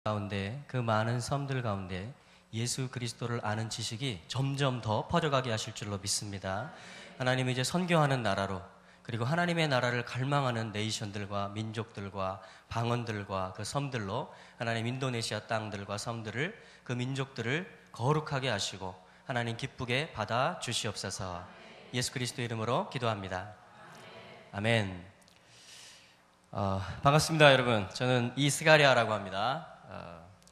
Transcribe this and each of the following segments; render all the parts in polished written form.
가운데, 그 많은 섬들 가운데 예수 그리스도를 아는 지식이 점점 더 퍼져가게 하실 줄로 믿습니다. 하나님이 이제 선교하는 나라로, 그리고 하나님의 나라를 갈망하는 네이션들과 민족들과 방언들과 그 섬들로 하나님 인도네시아 땅들과 섬들을, 그 민족들을 거룩하게 하시고 하나님 기쁘게 받아 주시옵소서. 예수 그리스도 이름으로 기도합니다. 아멘. 반갑습니다, 여러분. 저는 이스가랴라고 합니다.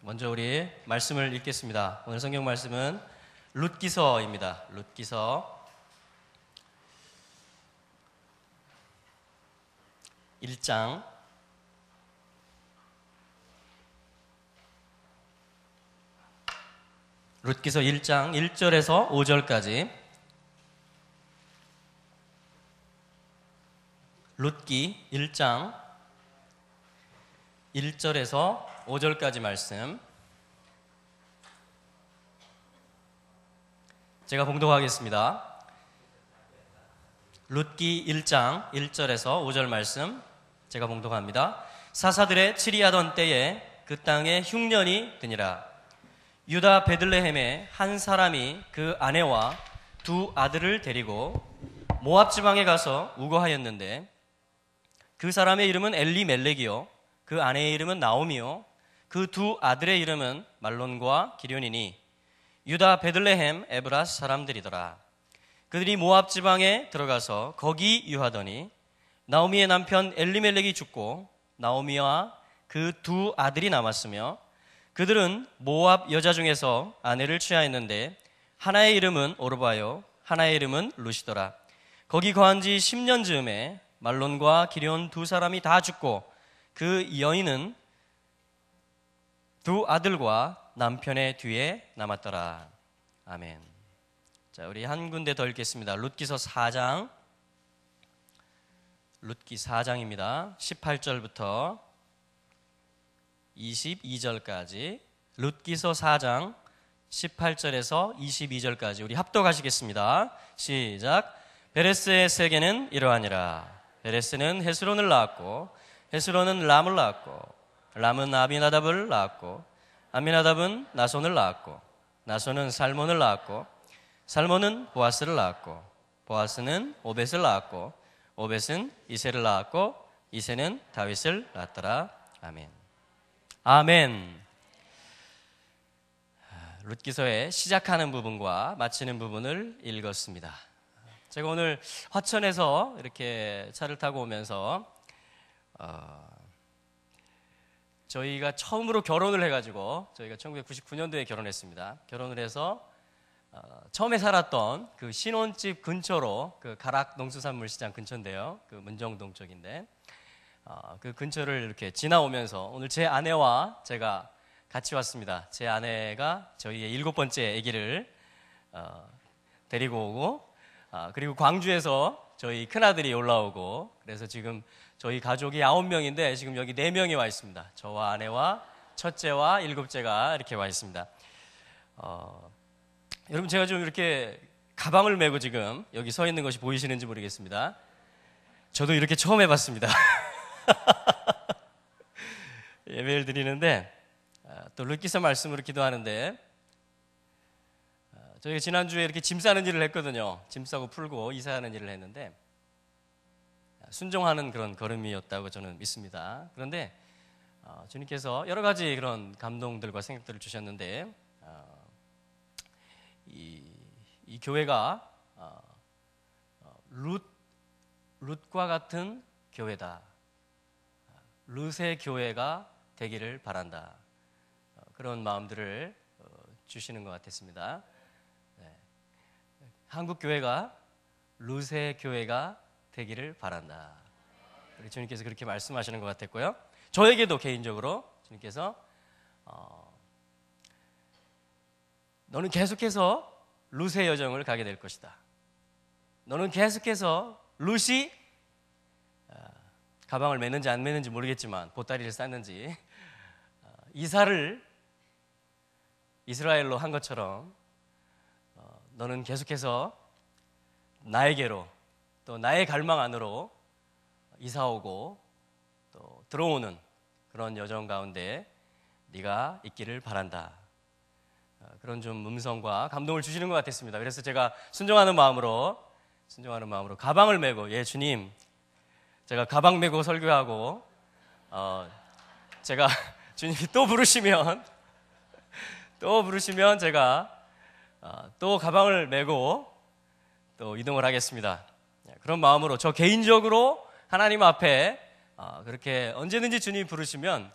먼저 우리 말씀을 읽겠습니다. 오늘 성경 말씀은 룻기서입니다. 룻기서 1장 1절에서 5절까지. 룻기 1장 1절에서 5절까지 말씀 제가 봉독하겠습니다. 룻기 1장 1절에서 5절 말씀 제가 봉독합니다. 사사들의 치리하던 때에 그 땅에 흉년이 드니라. 유다 베들레헴에 한 사람이 그 아내와 두 아들을 데리고 모압 지방에 가서 우거하였는데, 그 사람의 이름은 엘리멜렉이요 그 아내의 이름은 나오미요 그 두 아들의 이름은 말론과 기련이니 유다 베들레헴 에브라스 사람들이더라. 그들이 모압 지방에 들어가서 거기 유하더니 나오미의 남편 엘리멜렉이 죽고 나오미와 그 두 아들이 남았으며, 그들은 모압 여자 중에서 아내를 취하였는데 하나의 이름은 오르바요 하나의 이름은 루시더라. 거기 거한 지 10년 즈음에 말론과 기련 두 사람이 다 죽고 그 여인은 두 아들과 남편의 뒤에 남았더라. 아멘. 자, 우리 한 군데 더 읽겠습니다. 룻기서 4장, 룻기 4장입니다. 18절부터 22절까지. 룻기서 4장 18절에서 22절까지 우리 합독하시겠습니다. 시작. 베레스의 세계는 이러하니라. 베레스는 헤스론을 낳았고 헤스론은 람을 낳았고 람은 아비나답을 낳았고 아미나답은 나손을 낳았고 나손은 살몬을 낳았고 살몬은 보아스를 낳았고 보아스는 오벳을 낳았고 오벳은 이새를 낳았고 이새는 다윗을 낳았더라. 아멘. 아멘. 룻기서의 시작하는 부분과 마치는 부분을 읽었습니다. 제가 오늘 화천에서 이렇게 차를 타고 오면서 저희가 처음으로 결혼을 해가지고, 저희가 1999년도에 결혼했습니다. 결혼을 해서 처음에 살았던 그 신혼집 근처로, 그 가락 농수산물시장 근처인데요, 그 문정동 쪽인데, 그 근처를 이렇게 지나오면서 오늘 제 아내와 제가 같이 왔습니다. 제 아내가 저희의 7번째 아기를 데리고 오고, 그리고 광주에서 저희 큰아들이 올라오고, 그래서 지금 저희 가족이 9명인데 지금 여기 4명이 와 있습니다. 저와 아내와 첫째와 7째가 이렇게 와 있습니다. 여러분, 제가 좀 이렇게 가방을 메고 지금 여기 서 있는 것이 보이시는지 모르겠습니다. 저도 이렇게 처음 해봤습니다. 예배를 드리는데 또 룻기서 말씀으로 기도하는데, 저희가 지난주에 이렇게 짐 싸는 일을 했거든요. 짐 싸고 풀고 이사하는 일을 했는데 순종하는 그런 걸음이었다고 저는 믿습니다. 그런데 주님께서 여러 가지 그런 감동들과 생각들을 주셨는데, 이 교회가 룻과 같은 교회다. 룻의 교회가 되기를 바란다. 그런 마음들을 주시는 것 같았습니다. 네. 한국 교회가 룻의 교회가 되기를 바란다. 우리 주님께서 그렇게 말씀하시는 것 같았고요. 저에게도 개인적으로 주님께서 너는 계속해서 룻의 여정을 가게 될 것이다. 너는 계속해서 룻이 가방을 메는지 안 메는지 모르겠지만 보따리를 쌌는지 이사를 이스라엘로 한 것처럼 너는 계속해서 나에게로, 또 나의 갈망 안으로 이사오고 또 들어오는 그런 여정 가운데 네가 있기를 바란다. 그런 좀 음성과 감동을 주시는 것 같았습니다. 그래서 제가 순종하는 마음으로 가방을 메고, 예, 주님, 제가 가방 메고 설교하고, 제가 주님이 또 부르시면 제가 또 가방을 메고 또 이동을 하겠습니다. 그런 마음으로 저 개인적으로 하나님 앞에 그렇게 언제든지 주님이 부르시면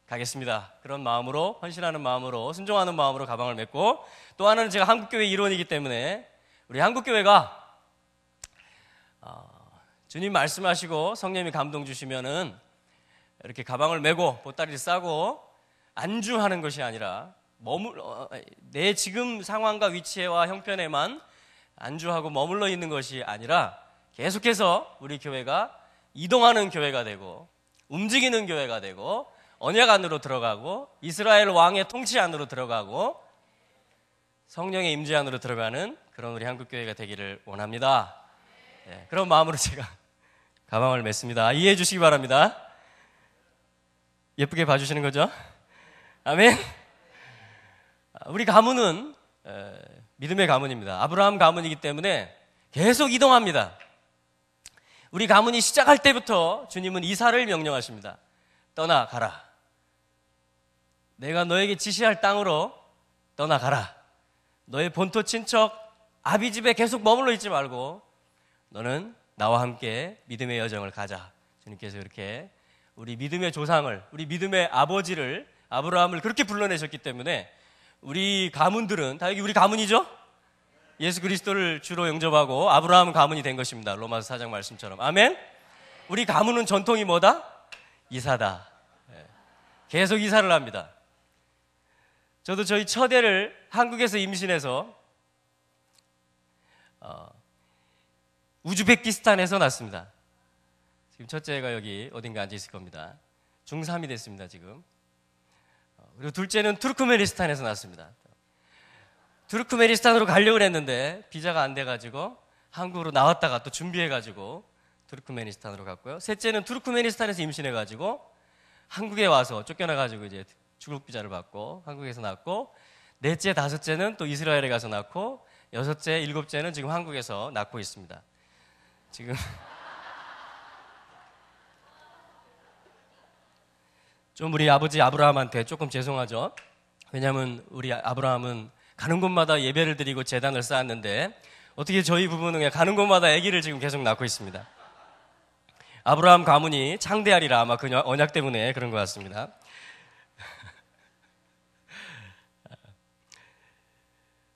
가겠습니다. 그런 마음으로, 헌신하는 마음으로, 순종하는 마음으로 가방을 메고, 또 하나는 제가 한국교회 일원이기 때문에 우리 한국교회가 주님 말씀하시고 성령님이 감동 주시면은 이렇게 가방을 메고 보따리를 싸고 안주하는 것이 아니라 내 지금 상황과 위치와 형편에만 안주하고 머물러 있는 것이 아니라 계속해서 우리 교회가 이동하는 교회가 되고 움직이는 교회가 되고 언약 안으로 들어가고 이스라엘 왕의 통치 안으로 들어가고 성령의 임재 안으로 들어가는 그런 우리 한국교회가 되기를 원합니다. 네, 그런 마음으로 제가 가방을 맸습니다. 이해해 주시기 바랍니다. 예쁘게 봐주시는 거죠? 아멘. 우리 가문은 믿음의 가문입니다. 아브라함 가문이기 때문에 계속 이동합니다. 우리 가문이 시작할 때부터 주님은 이사를 명령하십니다. 떠나가라. 내가 너에게 지시할 땅으로 떠나가라. 너의 본토 친척 아비 집에 계속 머물러 있지 말고 너는 나와 함께 믿음의 여정을 가자. 주님께서 이렇게 우리 믿음의 조상을, 우리 믿음의 아버지를, 아브라함을 그렇게 불러내셨기 때문에 우리 가문들은 다 여기 우리 가문이죠? 예수 그리스도를 주로 영접하고 아브라함 가문이 된 것입니다. 로마서 4장 말씀처럼. 아멘? 우리 가문은 전통이 뭐다? 이사다. 계속 이사를 합니다. 저도 저희 처대를 한국에서 임신해서 우즈베키스탄에서 낳습니다. 지금 첫째가 여기 어딘가 앉아 있을 겁니다. 중3이 됐습니다, 지금. 그리고 둘째는 투르크메니스탄에서 낳았습니다. 투르크메니스탄으로 가려고 했는데 비자가 안 돼가지고 한국으로 나왔다가 또 준비해가지고 투르크메니스탄으로 갔고요. 셋째는 투르크메니스탄에서 임신해가지고 한국에 와서 쫓겨나가지고 이제 출국 비자를 받고 한국에서 낳고, 넷째, 다섯째는 또 이스라엘에 가서 낳고, 여섯째, 일곱째는 지금 한국에서 낳고 있습니다. 지금 좀 우리 아버지 아브라함한테 조금 죄송하죠. 왜냐하면 우리 아브라함은 가는 곳마다 예배를 드리고 제단을 쌓았는데 어떻게 저희 부부는 그냥 가는 곳마다 아기를 지금 계속 낳고 있습니다. 아브라함 가문이 창대하리라, 아마 그 언약 때문에 그런 것 같습니다.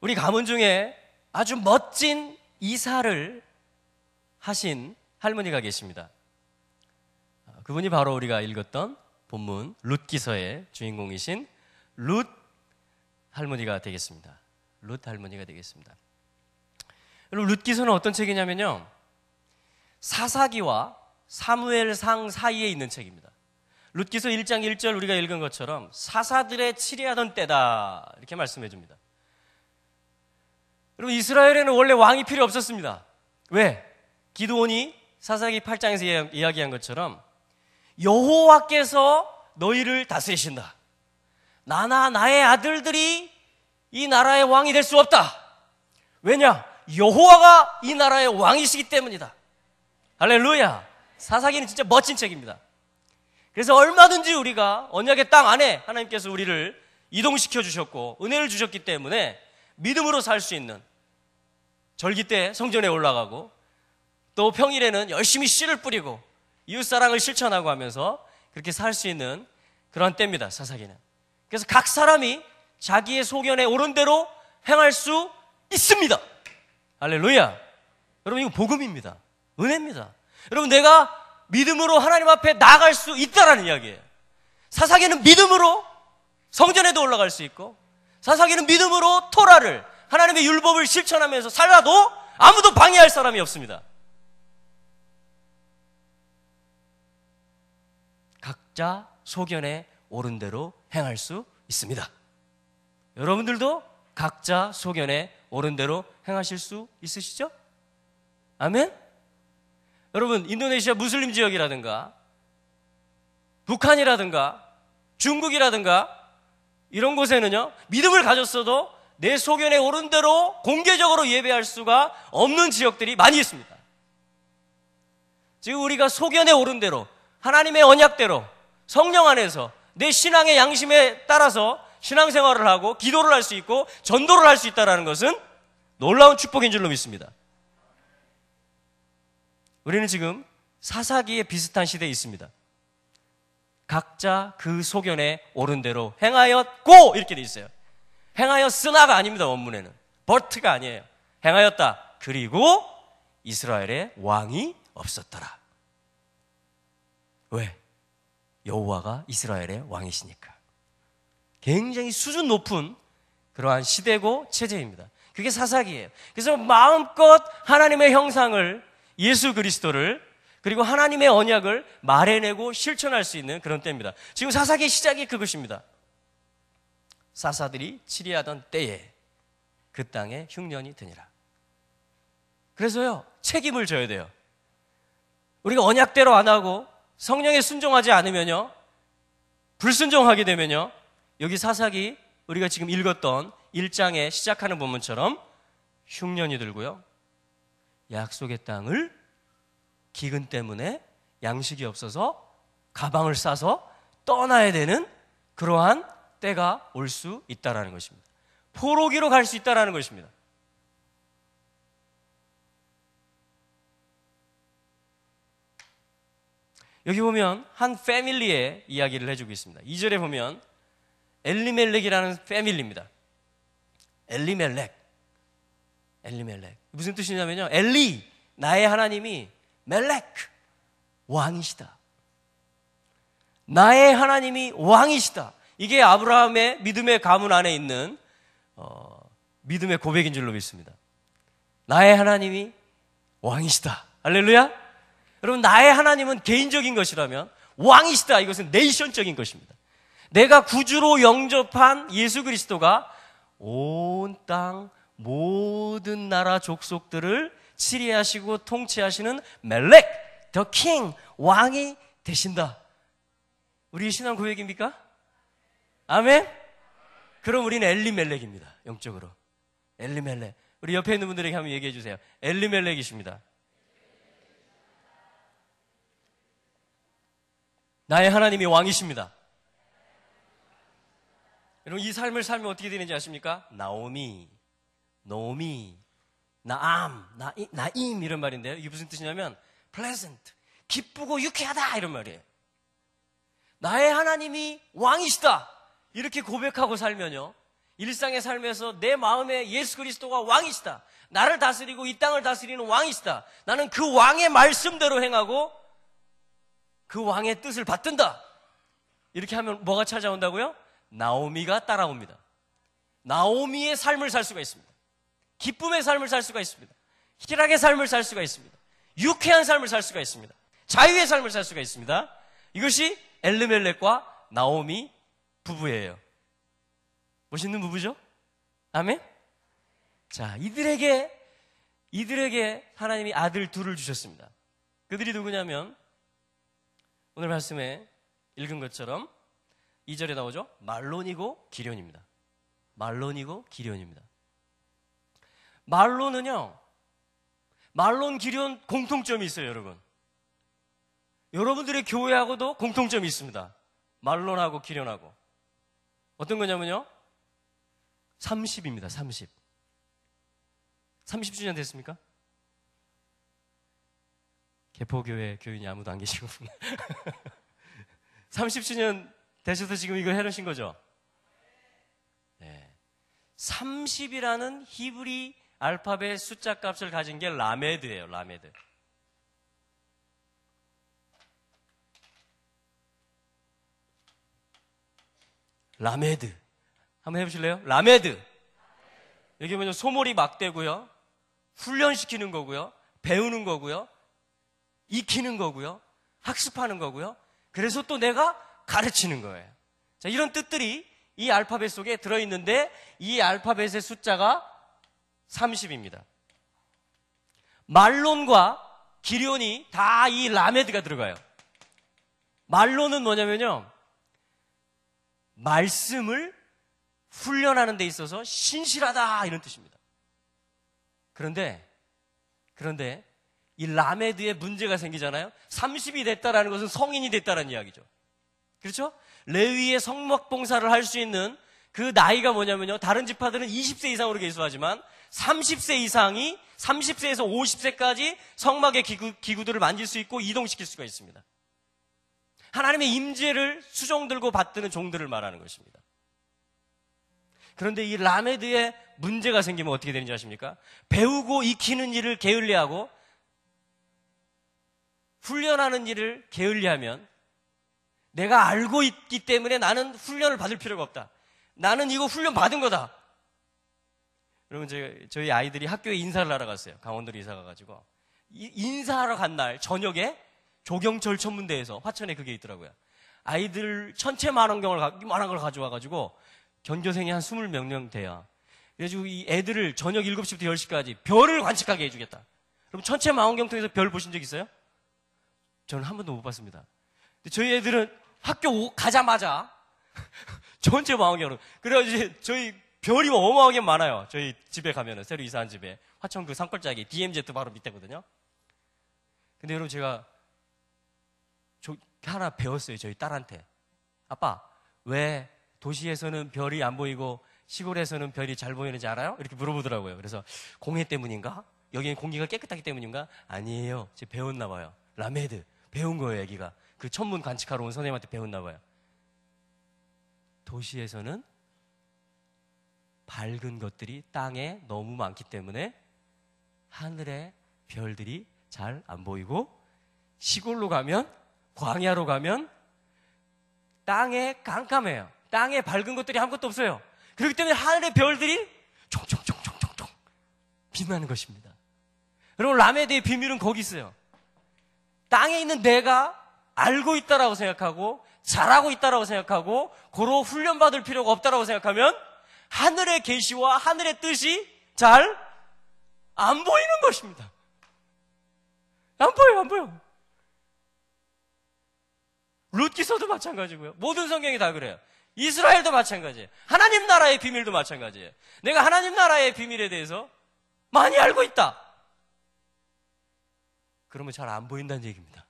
우리 가문 중에 아주 멋진 이사를 하신 할머니가 계십니다. 그분이 바로 우리가 읽었던 본문 룻기서의 주인공이신 룻 할머니가 되겠습니다. 룻 할머니가 되겠습니다. 여러분, 룻기서는 어떤 책이냐면요, 사사기와 사무엘상 사이에 있는 책입니다. 룻기서 1장 1절 우리가 읽은 것처럼 사사들의 치리하던 때다, 이렇게 말씀해 줍니다. 여러분, 이스라엘에는 원래 왕이 필요 없었습니다. 왜? 기드온이 사사기 8장에서 이야기한 것처럼 여호와께서 너희를 다스리신다. 나나 나의 아들들이 이 나라의 왕이 될 수 없다. 왜냐? 여호와가 이 나라의 왕이시기 때문이다. 할렐루야. 사사기는 진짜 멋진 책입니다. 그래서 얼마든지 우리가 언약의 땅 안에 하나님께서 우리를 이동시켜 주셨고 은혜를 주셨기 때문에 믿음으로 살 수 있는, 절기 때 성전에 올라가고 또 평일에는 열심히 씨를 뿌리고 이웃사랑을 실천하고 하면서 그렇게 살 수 있는 그런 때입니다, 사사기는. 그래서 각 사람이 자기의 소견에 옳은 대로 행할 수 있습니다. 할렐루야. 여러분, 이거 복음입니다. 은혜입니다. 여러분, 내가 믿음으로 하나님 앞에 나아갈 수 있다라는 이야기예요. 사사기는 믿음으로 성전에도 올라갈 수 있고, 사사기는 믿음으로 토라를, 하나님의 율법을 실천하면서 살아도 아무도 방해할 사람이 없습니다. 각자 소견에 옳은 대로 행할 수 있습니다. 여러분들도 각자 소견에 옳은 대로 행하실 수 있으시죠? 아멘? 여러분, 인도네시아 무슬림 지역이라든가 북한이라든가 중국이라든가 이런 곳에는요, 믿음을 가졌어도 내 소견에 오른 대로 공개적으로 예배할 수가 없는 지역들이 많이 있습니다. 지금 우리가 소견에 오른 대로, 하나님의 언약대로, 성령 안에서 내 신앙의 양심에 따라서 신앙생활을 하고 기도를 할 수 있고 전도를 할 수 있다는 것은 놀라운 축복인 줄로 믿습니다. 우리는 지금 사사기에 비슷한 시대에 있습니다. 각자 그 소견에 오른 대로 행하였고 이렇게 돼 있어요. 행하였으나가 아닙니다. 원문에는 but가 아니에요. 행하였다. 그리고 이스라엘에 왕이 없었더라. 왜? 여호와가 이스라엘의 왕이시니까. 굉장히 수준 높은 그러한 시대고 체제입니다. 그게 사사기예요. 그래서 마음껏 하나님의 형상을, 예수 그리스도를, 그리고 하나님의 언약을 말해내고 실천할 수 있는 그런 때입니다. 지금 사사기의 시작이 그것입니다. 사사들이 치리하던 때에 그 땅에 흉년이 드니라. 그래서요, 책임을 져야 돼요. 우리가 언약대로 안 하고 성령에 순종하지 않으면요, 불순종하게 되면요, 여기 사사기 우리가 지금 읽었던 1장에 시작하는 본문처럼 흉년이 들고요, 약속의 땅을 기근 때문에 양식이 없어서 가방을 싸서 떠나야 되는 그러한 때가 올 수 있다라는 것입니다. 포로기로 갈 수 있다라는 것입니다. 여기 보면 한 패밀리의 이야기를 해주고 있습니다. 2절에 보면 엘리멜렉이라는 패밀리입니다. 엘리멜렉. 무슨 뜻이냐면요, 엘리, 나의 하나님이, 멜렉, 왕이시다. 나의 하나님이 왕이시다. 이게 아브라함의 믿음의 가문 안에 있는 믿음의 고백인 줄로 믿습니다. 나의 하나님이 왕이시다. 할렐루야. 여러분, 나의 하나님은 개인적인 것이라면 왕이시다, 이것은 네이션적인 것입니다. 내가 구주로 영접한 예수 그리스도가 온 땅 모든 나라 족속들을 치리하시고 통치하시는 멜렉, 더 킹, 왕이 되신다. 우리의 신앙 고백입니까? 아멘? 그럼 우리는 엘리멜렉입니다. 영적으로. 엘리멜렉. 우리 옆에 있는 분들에게 한번 얘기해 주세요. 엘리멜렉이십니다. 나의 하나님이 왕이십니다. 여러분, 이 삶을 살면 어떻게 되는지 아십니까? 나오미, 나임 이런 말인데요. 이게 무슨 뜻이냐면 pleasant, 기쁘고 유쾌하다 이런 말이에요. 나의 하나님이 왕이시다 이렇게 고백하고 살면요, 일상의 삶에서 내 마음에 예수 그리스도가 왕이시다, 나를 다스리고 이 땅을 다스리는 왕이시다, 나는 그 왕의 말씀대로 행하고 그 왕의 뜻을 받든다, 이렇게 하면 뭐가 찾아온다고요? 나오미가 따라옵니다. 나오미의 삶을 살 수가 있습니다. 기쁨의 삶을 살 수가 있습니다. 희락의 삶을 살 수가 있습니다. 유쾌한 삶을 살 수가 있습니다. 자유의 삶을 살 수가 있습니다. 이것이 엘리멜렉과 나오미 부부예요. 멋있는 부부죠? 아멘? 자, 이들에게 하나님이 아들 둘을 주셨습니다. 그들이 누구냐면 오늘 말씀에 읽은 것처럼 2절에 나오죠? 말론이고 기련입니다. 말론이고 기련입니다. 말론은요, 말론, 기련 공통점이 있어요, 여러분. 여러분들의 교회하고도 공통점이 있습니다. 말론하고 기련하고. 어떤 거냐면요, 30입니다. 30주년 됐습니까? 개포교회 교인이 아무도 안 계시고 30주년 되셔서 지금 이거 해놓으신 거죠? 네. 30이라는 히브리 알파벳 숫자 값을 가진 게 라메드예요. 라메드. 라메드. 한번 해보실래요? 라메드. 여기 보면 소몰이 막대고요, 훈련시키는 거고요, 배우는 거고요, 익히는 거고요, 학습하는 거고요, 그래서 또 내가 가르치는 거예요. 자, 이런 뜻들이 이 알파벳 속에 들어있는데 이 알파벳의 숫자가 30입니다. 말론과 기련이 다 이 라메드가 들어가요. 말론은 뭐냐면요, 말씀을 훈련하는 데 있어서 신실하다 이런 뜻입니다. 그런데 이 라메드에 문제가 생기잖아요. 30이 됐다라는 것은 성인이 됐다라는 이야기죠. 그렇죠? 레위의 성막 봉사를 할 수 있는 그 나이가 뭐냐면요, 다른 지파들은 20세 이상으로 계수하지만 30세 이상이 30세에서 50세까지 성막의 기구들을 만질 수 있고 이동시킬 수가 있습니다. 하나님의 임재를 수종 들고 받드는 종들을 말하는 것입니다. 그런데 이 라메드에 문제가 생기면 어떻게 되는지 아십니까? 배우고 익히는 일을 게을리하고 훈련하는 일을 게을리하면 내가 알고 있기 때문에 나는 훈련을 받을 필요가 없다. 나는 이거 훈련 받은 거다. 여러분, 저희 아이들이 학교에 인사를 하러 갔어요. 강원도로 이사 가가지고. 인사하러 간 날 저녁에 조경철 천문대에서 화천에 그게 있더라고요. 아이들 천체 만원경을 이만한 걸 가져와가지고 견교생이 한 20몇 명 돼요. 그래가지고 이 애들을 저녁 7시부터 10시까지 별을 관측하게 해주겠다. 그럼 천체 망원경 통해서 별 보신 적 있어요? 저는 한 번도 못 봤습니다. 근데 저희 애들은 학교 가자마자 전체 망원경으로. 그래가지고 저희 별이 어마어마하게 많아요. 저희 집에 가면은, 새로 이사한 집에. 화천 그 산골짜기 DMZ 바로 밑에거든요. 근데 여러분, 제가 하나 배웠어요. 저희 딸한테. 아빠, 왜 도시에서는 별이 안 보이고 시골에서는 별이 잘 보이는지 알아요? 이렇게 물어보더라고요. 그래서 공해 때문인가? 여기는 공기가 깨끗하기 때문인가? 아니에요. 제가 배웠나 봐요. 라메드. 배운 거예요, 애기가. 그 천문 관측하러 온 선생님한테 배웠나 봐요. 도시에서는 밝은 것들이 땅에 너무 많기 때문에 하늘의 별들이 잘 안 보이고, 시골로 가면, 광야로 가면 땅에 깜깜해요. 땅에 밝은 것들이 아무것도 없어요. 그렇기 때문에 하늘의 별들이 총총총총총총 빛나는 것입니다. 여러분, 라메드의 비밀은 거기 있어요. 땅에 있는 내가 알고 있다라고 생각하고 잘하고 있다라고 생각하고 고로 훈련받을 필요가 없다라고 생각하면 하늘의 계시와 하늘의 뜻이 잘 안 보이는 것입니다. 안 보여. 룻기서도 마찬가지고요. 모든 성경이 다 그래요. 이스라엘도 마찬가지예요. 하나님 나라의 비밀도 마찬가지예요. 내가 하나님 나라의 비밀에 대해서 많이 알고 있다. 그러면 잘 안 보인다는 얘기입니다.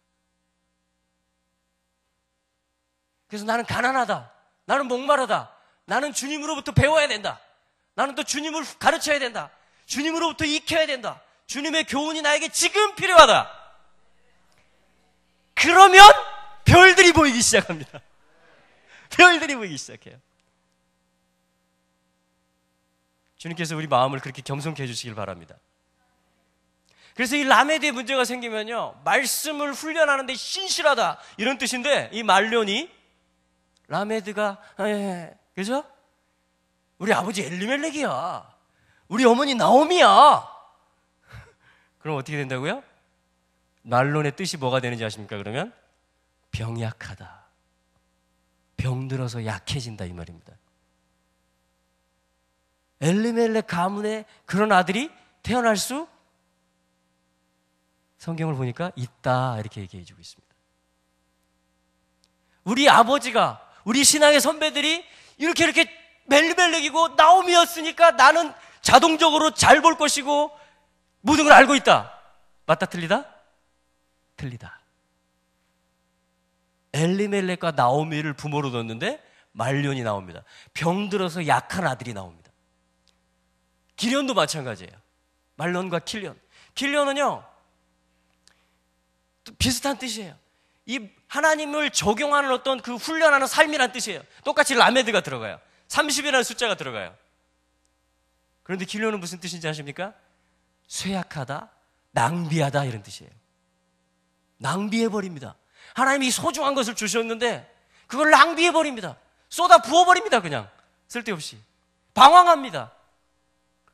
그래서 나는 가난하다. 나는 목마르다. 나는 주님으로부터 배워야 된다. 나는 또 주님을 가르쳐야 된다. 주님으로부터 익혀야 된다. 주님의 교훈이 나에게 지금 필요하다. 그러면 별들이 보이기 시작합니다. 별들이 보이기 시작해요. 주님께서 우리 마음을 그렇게 겸손케 해주시길 바랍니다. 그래서 이 라메드에 문제가 생기면요, 말씀을 훈련하는데 신실하다 이런 뜻인데, 이 말론이 라메드가 그죠? 우리 아버지 엘리멜렉이야. 우리 어머니 나오미야. 그럼 어떻게 된다고요? 말론의 뜻이 뭐가 되는지 아십니까? 그러면 병약하다. 병들어서 약해진다 이 말입니다. 엘리멜렉 가문에 그런 아들이 태어날 수 성경을 보니까 있다 이렇게 얘기해 주고 있습니다. 우리 아버지가, 우리 신앙의 선배들이 이렇게 멜리멜렉이고 나오미였으니까 나는 자동적으로 잘 볼 것이고 모든 걸 알고 있다. 맞다 틀리다? 틀리다. 엘리멜렉과 나오미를 부모로 뒀는데 말론이 나옵니다. 병들어서 약한 아들이 나옵니다. 기련도 마찬가지예요. 말론과 킬련. 킬련은요 비슷한 뜻이에요. 이 하나님을 적용하는 어떤 그 훈련하는 삶이란 뜻이에요. 똑같이 라메드가 들어가요. 30이라는 숫자가 들어가요. 그런데 킬련은 무슨 뜻인지 아십니까? 쇠약하다, 낭비하다 이런 뜻이에요. 낭비해버립니다. 하나님이 소중한 것을 주셨는데 그걸 낭비해버립니다. 쏟아 부어버립니다. 그냥 쓸데없이 방황합니다.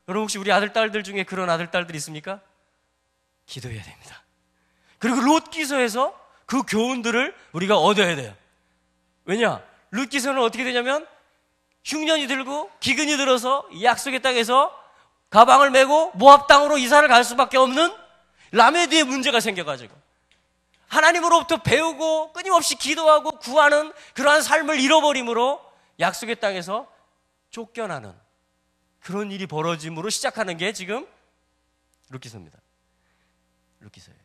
여러분 혹시 우리 아들 딸들 중에 그런 아들 딸들이 있습니까? 기도해야 됩니다. 그리고 롯기서에서 그 교훈들을 우리가 얻어야 돼요. 왜냐? 롯기서는 어떻게 되냐면 흉년이 들고 기근이 들어서 약속의 땅에서 가방을 메고 모압 땅으로 이사를 갈 수밖에 없는 라메드의 문제가 생겨가지고 하나님으로부터 배우고 끊임없이 기도하고 구하는 그러한 삶을 잃어버림으로 약속의 땅에서 쫓겨나는 그런 일이 벌어짐으로 시작하는 게 지금 룻기서입니다. 룻기서예요.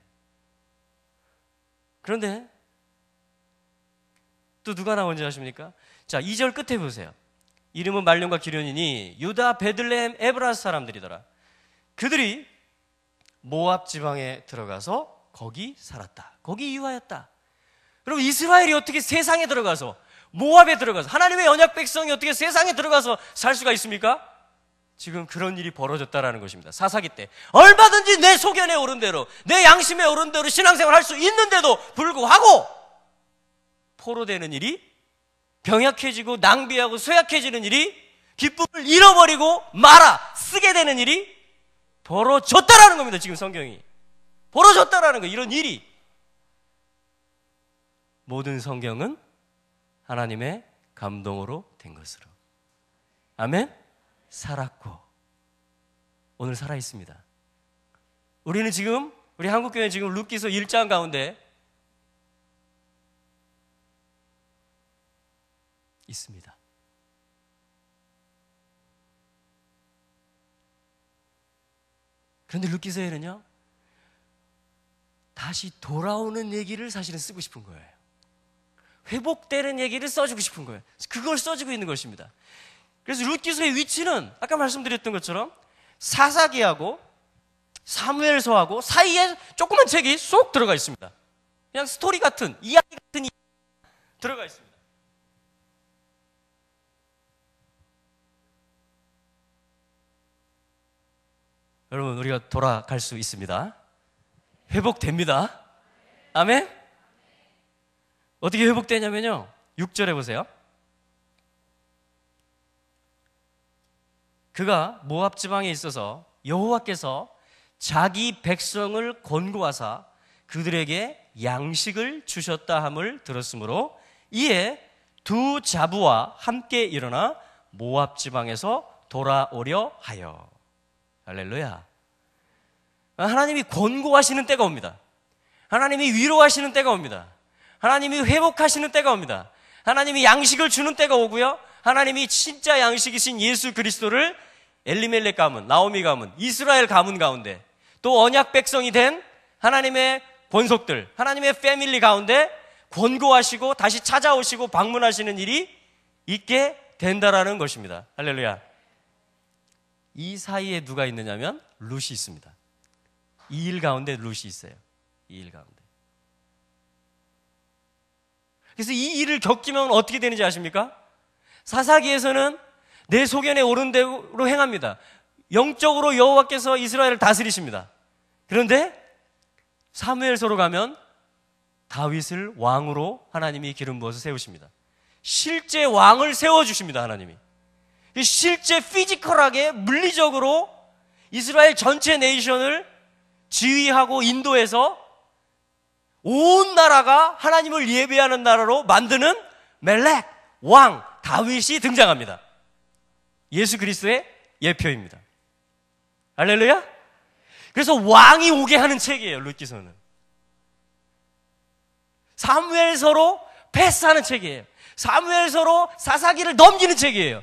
그런데 또 누가 나온지 아십니까? 자, 2절 끝에 보세요. 이름은 말론과 기련이니 유다 베들레헴 에브라스 사람들이더라. 그들이 모압 지방에 들어가서 거기 살았다. 거기 이유하였다. 여러분, 이스라엘이 어떻게 세상에 들어가서, 모압에 들어가서, 하나님의 언약 백성이 어떻게 세상에 들어가서 살 수가 있습니까? 지금 그런 일이 벌어졌다라는 것입니다. 사사기 때 얼마든지 내 소견에 오른 대로, 내 양심에 오른 대로 신앙생활 할 수 있는데도 불구하고 포로되는 일이, 병약해지고 낭비하고 쇠약해지는 일이, 기쁨을 잃어버리고 말아 쓰게 되는 일이 벌어졌다라는 겁니다. 지금 성경이 벌어졌다라는 거. 이런 일이, 모든 성경은 하나님의 감동으로 된 것으로, 아멘. 살았고 오늘 살아 있습니다. 우리는 지금, 우리 한국교회는 지금 룻기서 1장 가운데 있습니다. 그런데 룻기서에는요, 다시 돌아오는 얘기를 사실은 쓰고 싶은 거예요. 회복되는 얘기를 써주고 싶은 거예요. 그걸 써주고 있는 것입니다. 그래서 룻기서의 위치는 아까 말씀드렸던 것처럼 사사기하고 사무엘서하고 사이에 조그만 책이 쏙 들어가 있습니다. 그냥 스토리 같은, 이야기 같은 들어가 있습니다. 여러분, 우리가 돌아갈 수 있습니다. 회복됩니다. 아멘? 어떻게 회복되냐면요, 6절에 보세요. 그가 모압 지방에 있어서 여호와께서 자기 백성을 권고하사 그들에게 양식을 주셨다 함을 들었으므로 이에 두 자부와 함께 일어나 모압 지방에서 돌아오려 하여. 할렐루야. 하나님이 권고하시는 때가 옵니다. 하나님이 위로하시는 때가 옵니다. 하나님이 회복하시는 때가 옵니다. 하나님이 양식을 주는 때가 오고요, 하나님이 진짜 양식이신 예수 그리스도를 엘리멜렉 가문, 나오미 가문, 이스라엘 가문 가운데, 또 언약 백성이 된 하나님의 본속들, 하나님의 패밀리 가운데 권고하시고 다시 찾아오시고 방문하시는 일이 있게 된다라는 것입니다. 할렐루야. 이 사이에 누가 있느냐면 룻이 있습니다. 이 일 가운데 룻이 있어요. 이 일 가운데. 그래서 이 일을 겪으면 어떻게 되는지 아십니까? 사사기에서는 내 소견에 오른 대로 행합니다. 영적으로 여호와께서 이스라엘을 다스리십니다. 그런데 사무엘서로 가면 다윗을 왕으로 하나님이 기름 부어서 세우십니다. 실제 왕을 세워주십니다. 하나님이 실제 피지컬하게 물리적으로 이스라엘 전체 네이션을 지휘하고 인도해서 온 나라가 하나님을 예배하는 나라로 만드는 멜렉 왕 다윗이 등장합니다. 예수 그리스도의 예표입니다. 할렐루야. 그래서 왕이 오게 하는 책이에요. 룻기서는 사무엘서로 패스하는 책이에요. 사무엘서로 사사기를 넘기는 책이에요.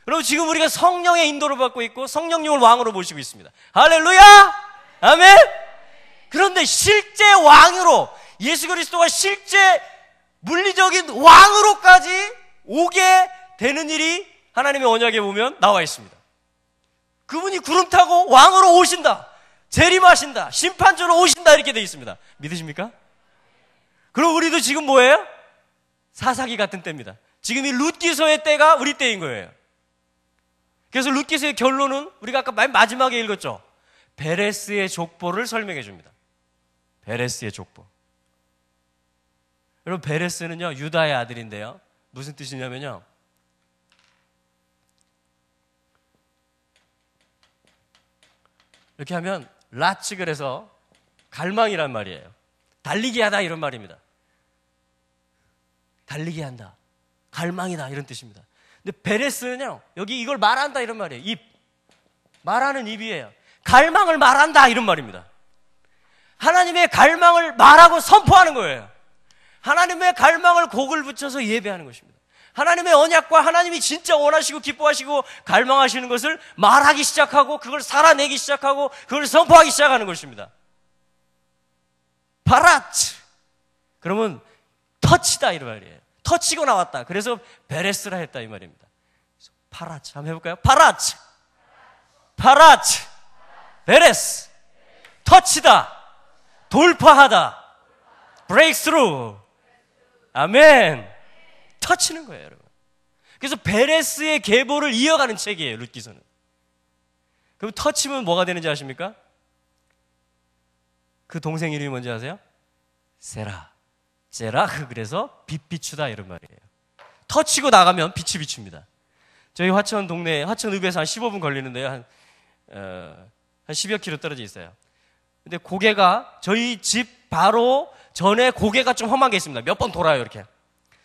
여러분, 지금 우리가 성령의 인도를 받고 있고 성령님을 왕으로 모시고 있습니다. 할렐루야. 아멘. 그런데 실제 왕으로, 예수 그리스도가 실제 물리적인 왕으로까지 오게 되는 일이 하나님의 언약에 보면 나와 있습니다. 그분이 구름 타고 왕으로 오신다, 재림하신다, 심판주로 오신다, 이렇게 되어 있습니다. 믿으십니까? 그럼 우리도 지금 뭐예요? 사사기 같은 때입니다. 지금 이 룻기서의 때가 우리 때인 거예요. 그래서 룻기서의 결론은 우리가 아까 맨 마지막에 읽었죠. 베레스의 족보를 설명해 줍니다. 베레스의 족보. 여러분, 베레스는요 유다의 아들인데요, 무슨 뜻이냐면요, 이렇게 하면 라츠, 그래서 갈망이란 말이에요. 달리게 하다, 이런 말입니다. 달리게 한다, 갈망이다, 이런 뜻입니다. 근데 베레스는요, 여기 이걸 말한다, 이런 말이에요. 입, 말하는 입이에요. 갈망을 말한다, 이런 말입니다. 하나님의 갈망을 말하고 선포하는 거예요. 하나님의 갈망을 곡을 붙여서 예배하는 것입니다. 하나님의 언약과 하나님이 진짜 원하시고 기뻐하시고 갈망하시는 것을 말하기 시작하고 그걸 살아내기 시작하고 그걸 선포하기 시작하는 것입니다. 파라츠. 그러면 터치다 이 말이에요. 터치고 나왔다. 그래서 베레스라 했다 이 말입니다. 파라츠 한번 해볼까요? 파라츠. 파라츠. 베레스. 터치다. 돌파하다. 브레이크스루. 아멘. 터치는 거예요, 여러분. 그래서 베레스의 계보를 이어가는 책이에요, 룻기서는. 그럼 터치면 뭐가 되는지 아십니까? 그 동생 이름이 뭔지 아세요? 세라. 세라. 그래서 빛 비추다 이런 말이에요. 터치고 나가면 빛이 비춥니다. 저희 화천 동네, 화천읍에서 한 15분 걸리는데요. 한 10여 킬로 떨어져 있어요. 근데 고개가 저희 집 바로 전에 고개가 좀 험한 게 있습니다. 몇 번 돌아요, 이렇게.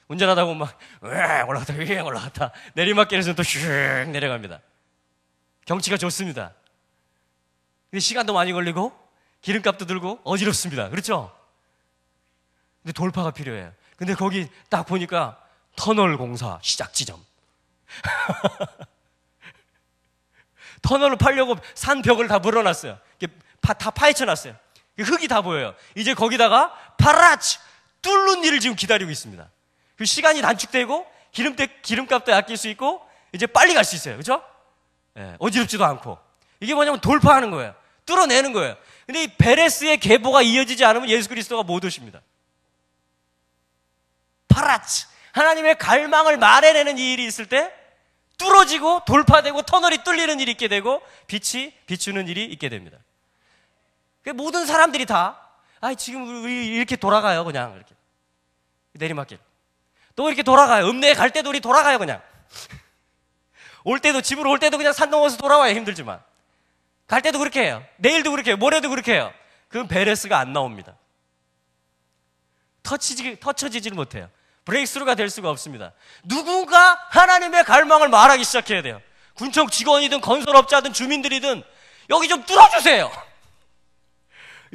운전하다 보면 막, 올라갔다, 올라갔다. 내리막길에서는 또 슉 내려갑니다. 경치가 좋습니다. 근데 시간도 많이 걸리고, 기름값도 들고, 어지럽습니다. 그렇죠? 근데 돌파가 필요해요. 근데 거기 딱 보니까 터널 공사 시작 지점. 터널을 파려고 산 벽을 다 물어놨어요. 다 파헤쳐놨어요. 흙이 다 보여요. 이제 거기다가 파라치 뚫는 일을 지금 기다리고 있습니다. 그 시간이 단축되고 기름값도 아낄 수 있고 이제 빨리 갈 수 있어요. 그렇죠? 예, 어지럽지도 않고. 이게 뭐냐면 돌파하는 거예요. 뚫어내는 거예요. 근데 이 베레스의 계보가 이어지지 않으면 예수 그리스도가 못 오십니다. 파라치 하나님의 갈망을 말해내는 이 일이 있을 때 뚫어지고 돌파되고 터널이 뚫리는 일이 있게 되고 빛이 비추는 일이 있게 됩니다. 모든 사람들이 다 지금 우리 이렇게 돌아가요. 그냥 이렇게 내리막길 또 이렇게 돌아가요. 읍내에 갈 때도 우리 돌아가요. 그냥 올 때도 집으로 올 때도 그냥 산 넘어서 돌아와요. 힘들지만 갈 때도 그렇게 해요. 내일도 그렇게 해요. 모레도 그렇게 해요. 그럼 베레스가 안 나옵니다. 터쳐지지를 못해요. 브레이크스루가 될 수가 없습니다. 누군가 하나님의 갈망을 말하기 시작해야 돼요. 군청 직원이든 건설업자든 주민들이든 여기 좀 뚫어주세요.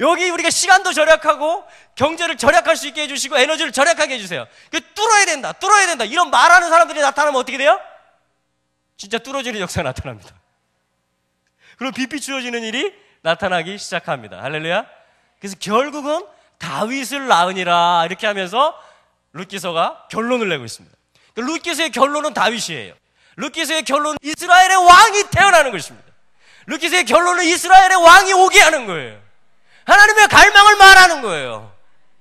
여기 우리가 시간도 절약하고 경제를 절약할 수 있게 해주시고 에너지를 절약하게 해주세요. 뚫어야 된다. 뚫어야 된다. 이런 말하는 사람들이 나타나면 어떻게 돼요? 진짜 뚫어지는 역사가 나타납니다. 그럼 빛 비추어지는 일이 나타나기 시작합니다. 할렐루야. 그래서 결국은 다윗을 낳으니라 이렇게 하면서 룻기서가 결론을 내고 있습니다. 룻기서의 결론은 다윗이에요. 룻기서의 결론은 이스라엘의 왕이 태어나는 것입니다. 룻기서의 결론은 이스라엘의 왕이 오게 하는 거예요. 하나님의 갈망을 말하는 거예요.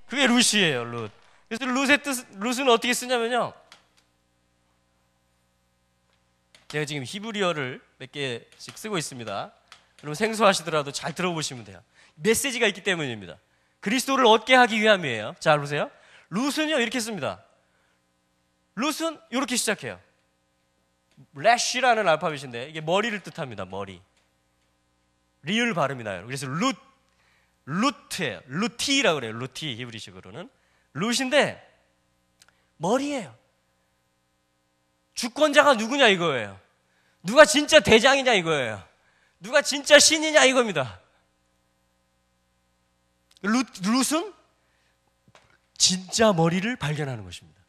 그게 룻이에요, 룻. 그래서 룻은 어떻게 쓰냐면요. 제가 지금 히브리어를 몇 개씩 쓰고 있습니다. 여러분 생소하시더라도 잘 들어보시면 돼요. 메시지가 있기 때문입니다. 그리스도를 얻게 하기 위함이에요. 자, 보세요. 룻은요, 이렇게 씁니다. 룻은 이렇게 시작해요. 래쉬라는 알파벳인데 이게 머리를 뜻합니다. 머리. 리을 발음이 나요. 그래서 루트예요. 루티라고 그래요. 루티 히브리식으로는 룻인데 머리예요. 주권자가 누구냐 이거예요. 누가 진짜 대장이냐 이거예요. 누가 진짜 신이냐 이겁니다. 룻은 진짜 머리를 발견하는 것입니다.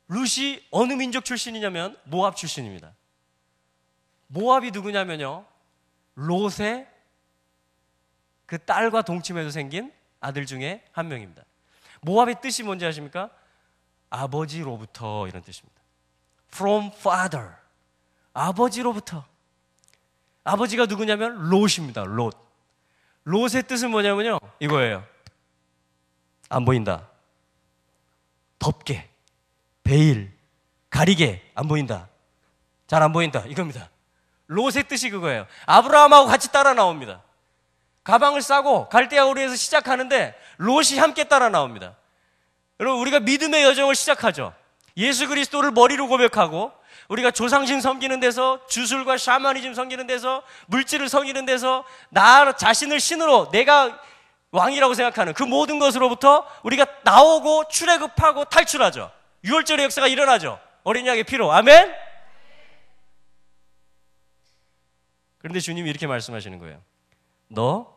룻이 어느 민족 출신이냐면 모압 출신입니다. 모압이 누구냐면요, 롯의 그 딸과 동침해서 생긴 아들 중에 한 명입니다. 모압의 뜻이 뭔지 아십니까? 아버지로부터 이런 뜻입니다. From father. 아버지로부터. 아버지가 누구냐면 롯입니다. 롯. 롯의 뜻은 뭐냐면요, 이거예요. 안 보인다. 덮개, 베일, 가리개, 안 보인다. 잘 안 보인다. 이겁니다. 롯의 뜻이 그거예요. 아브라함하고 같이 따라 나옵니다. 가방을 싸고 갈대아 우르에서 시작하는데 롯이 함께 따라 나옵니다. 여러분, 우리가 믿음의 여정을 시작하죠. 예수 그리스도를 머리로 고백하고 우리가 조상신 섬기는 데서, 주술과 샤머니즘 섬기는 데서, 물질을 섬기는 데서 나 자신을 신으로 내가 왕이라고 생각하는 그 모든 것으로부터 우리가 나오고 출애굽하고 탈출하죠. 유월절의 역사가 일어나죠. 어린 양의 피로. 아멘? 그런데 주님이 이렇게 말씀하시는 거예요. 너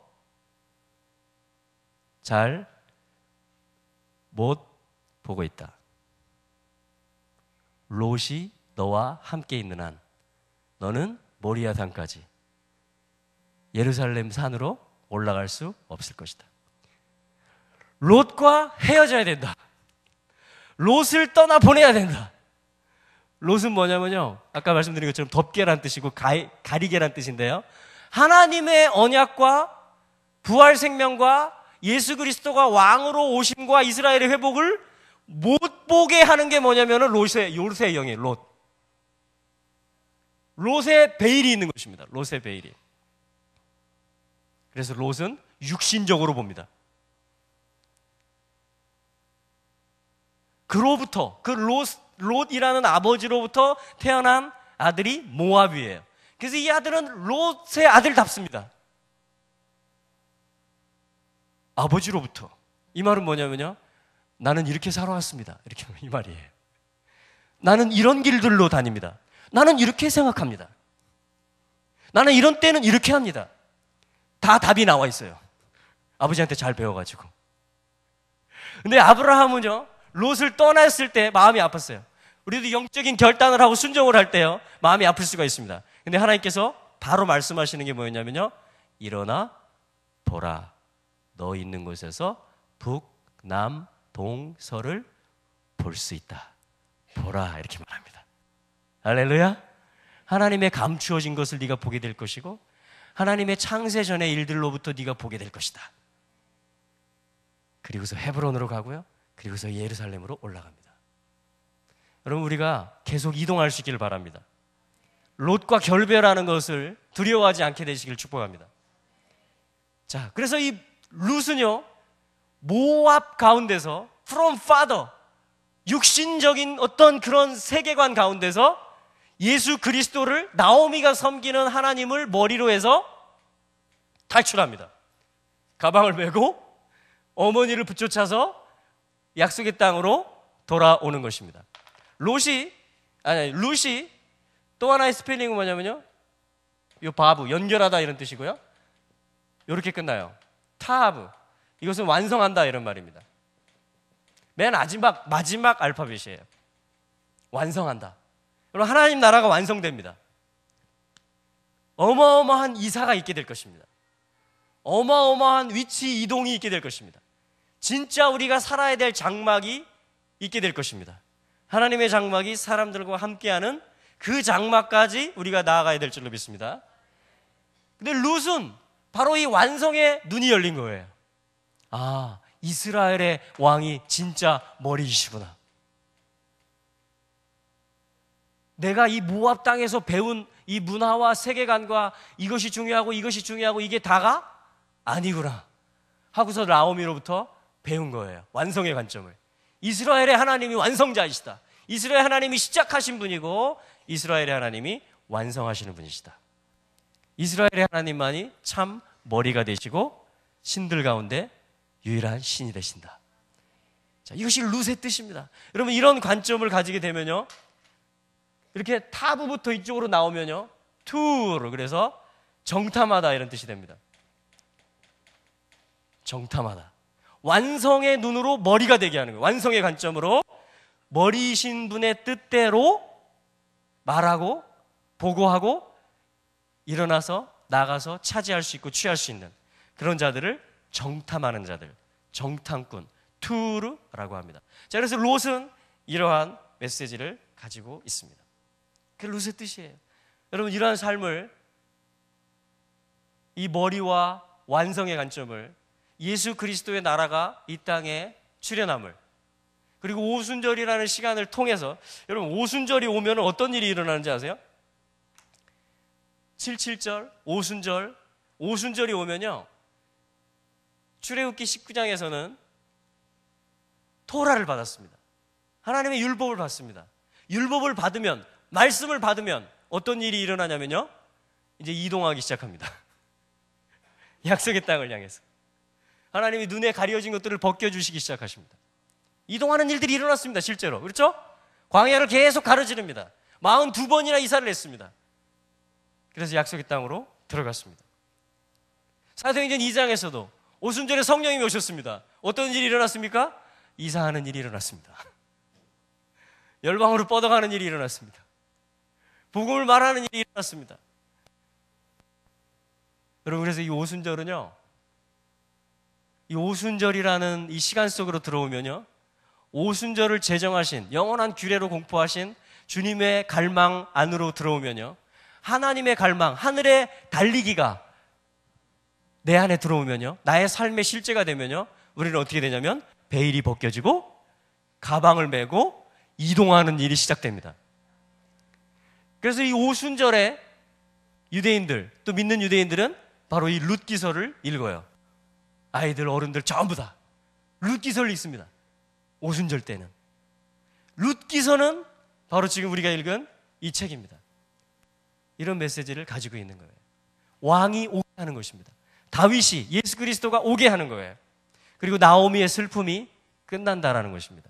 잘 못 보고 있다. 롯이 너와 함께 있는 한 너는 모리아 산까지 예루살렘 산으로 올라갈 수 없을 것이다. 롯과 헤어져야 된다. 롯을 떠나 보내야 된다. 롯은 뭐냐면요, 아까 말씀드린 것처럼 덮개란 뜻이고 가리개란 뜻인데요, 하나님의 언약과 부활 생명과 예수 그리스도가 왕으로 오심과 이스라엘의 회복을 못 보게 하는 게 뭐냐면은 롯의 영이에요. 롯의 베일이 있는 것입니다. 롯의 베일이. 그래서 롯은 육신적으로 봅니다. 그로부터, 그 롯이라는 아버지로부터 태어난 아들이 모압이에요. 그래서 이 아들은 롯의 아들답습니다. 아버지로부터. 이 말은 뭐냐면요, 나는 이렇게 살아왔습니다. 이렇게 이 말이에요. 나는 이런 길들로 다닙니다. 나는 이렇게 생각합니다. 나는 이런 때는 이렇게 합니다. 다 답이 나와 있어요. 아버지한테 잘 배워가지고. 근데 아브라함은요, 롯을 떠났을 때 마음이 아팠어요. 우리도 영적인 결단을 하고 순종을 할 때요, 마음이 아플 수가 있습니다. 근데 하나님께서 바로 말씀하시는 게 뭐였냐면요, 일어나 보라. 너 있는 곳에서 북, 남, 동, 서를 볼 수 있다. 보라. 이렇게 말합니다. 할렐루야. 하나님의 감추어진 것을 네가 보게 될 것이고 하나님의 창세 전의 일들로부터 네가 보게 될 것이다. 그리고서 헤브론으로 가고요, 그리고서 예루살렘으로 올라갑니다. 여러분, 우리가 계속 이동할 수 있기를 바랍니다. 롯과 결별하는 것을 두려워하지 않게 되시길 축복합니다. 자, 그래서 이 룻은요, 모압 가운데서 from father, 육신적인 어떤 그런 세계관 가운데서 예수 그리스도를, 나오미가 섬기는 하나님을 머리로 해서 탈출합니다. 가방을 메고 어머니를 붙여차서 약속의 땅으로 돌아오는 것입니다. 룻이 또 하나의 스펠링은 뭐냐면요, 요 바브, 연결하다 이런 뜻이고요, 이렇게 끝나요. 타브, 이것은 완성한다 이런 말입니다. 맨 마지막 알파벳이에요. 완성한다. 여러분, 하나님 나라가 완성됩니다. 어마어마한 이사가 있게 될 것입니다. 어마어마한 위치 이동이 있게 될 것입니다. 진짜 우리가 살아야 될 장막이 있게 될 것입니다. 하나님의 장막이 사람들과 함께하는 그 장막까지 우리가 나아가야 될 줄로 믿습니다. 근데 룻은 바로 이 완성에 눈이 열린 거예요. 아, 이스라엘의 왕이 진짜 머리이시구나. 내가 이 모압 땅에서 배운 이 문화와 세계관과 이것이 중요하고 이게 다가 아니구나 하고서 나오미로부터 배운 거예요. 완성의 관점을. 이스라엘의 하나님이 완성자이시다. 이스라엘 하나님이 시작하신 분이고 이스라엘의 하나님이 완성하시는 분이시다. 이스라엘의 하나님만이 참 머리가 되시고 신들 가운데 유일한 신이 되신다. 자, 이것이 룻의 뜻입니다. 여러분, 이런 관점을 가지게 되면요, 이렇게 타부부터 이쪽으로 나오면요, 투르, 그래서 정탐하다 이런 뜻이 됩니다. 정탐하다. 완성의 눈으로 머리가 되게 하는 거예요. 완성의 관점으로 머리이신 분의 뜻대로 말하고 보고하고 일어나서 나가서 차지할 수 있고 취할 수 있는 그런 자들을 정탐하는 자들, 정탐꾼, 투르라고 합니다. 자, 그래서 롯은 이러한 메시지를 가지고 있습니다. 그게 롯의 뜻이에요. 여러분, 이러한 삶을, 이 머리와 완성의 관점을, 예수 그리스도의 나라가 이 땅에 출현함을, 그리고 오순절이라는 시간을 통해서, 여러분, 오순절이 오면 어떤 일이 일어나는지 아세요? 77절, 오순절이 오면요, 출애굽기 19장에서는 토라를 받았습니다. 하나님의 율법을 받습니다. 율법을 받으면, 말씀을 받으면 어떤 일이 일어나냐면요, 이제 이동하기 시작합니다. 약속의 땅을 향해서 하나님이 눈에 가려진 것들을 벗겨주시기 시작하십니다. 이동하는 일들이 일어났습니다. 실제로. 그렇죠? 광야를 계속 가로지릅니다. 42번이나 이사를 했습니다. 그래서 약속의 땅으로 들어갔습니다. 사도행전 2장에서도 오순절에 성령님이 오셨습니다. 어떤 일이 일어났습니까? 이사하는 일이 일어났습니다. 열방으로 뻗어가는 일이 일어났습니다. 복음을 말하는 일이 일어났습니다. 여러분, 그래서 이 오순절은요, 이 오순절이라는 이 시간 속으로 들어오면요, 오순절을 제정하신, 영원한 규례로 공포하신 주님의 갈망 안으로 들어오면요, 하나님의 갈망, 하늘의 달리기가 내 안에 들어오면요, 나의 삶의 실제가 되면요, 우리는 어떻게 되냐면 베일이 벗겨지고 가방을 메고 이동하는 일이 시작됩니다. 그래서 이 오순절에 유대인들, 또 믿는 유대인들은 바로 이 룻기서를 읽어요. 아이들, 어른들 전부 다 룻기서를 읽습니다. 오순절 때는. 룻기서는 바로 지금 우리가 읽은 이 책입니다. 이런 메시지를 가지고 있는 거예요. 왕이 오게 하는 것입니다. 다윗이, 예수 그리스도가 오게 하는 거예요. 그리고 나오미의 슬픔이 끝난다라는 것입니다.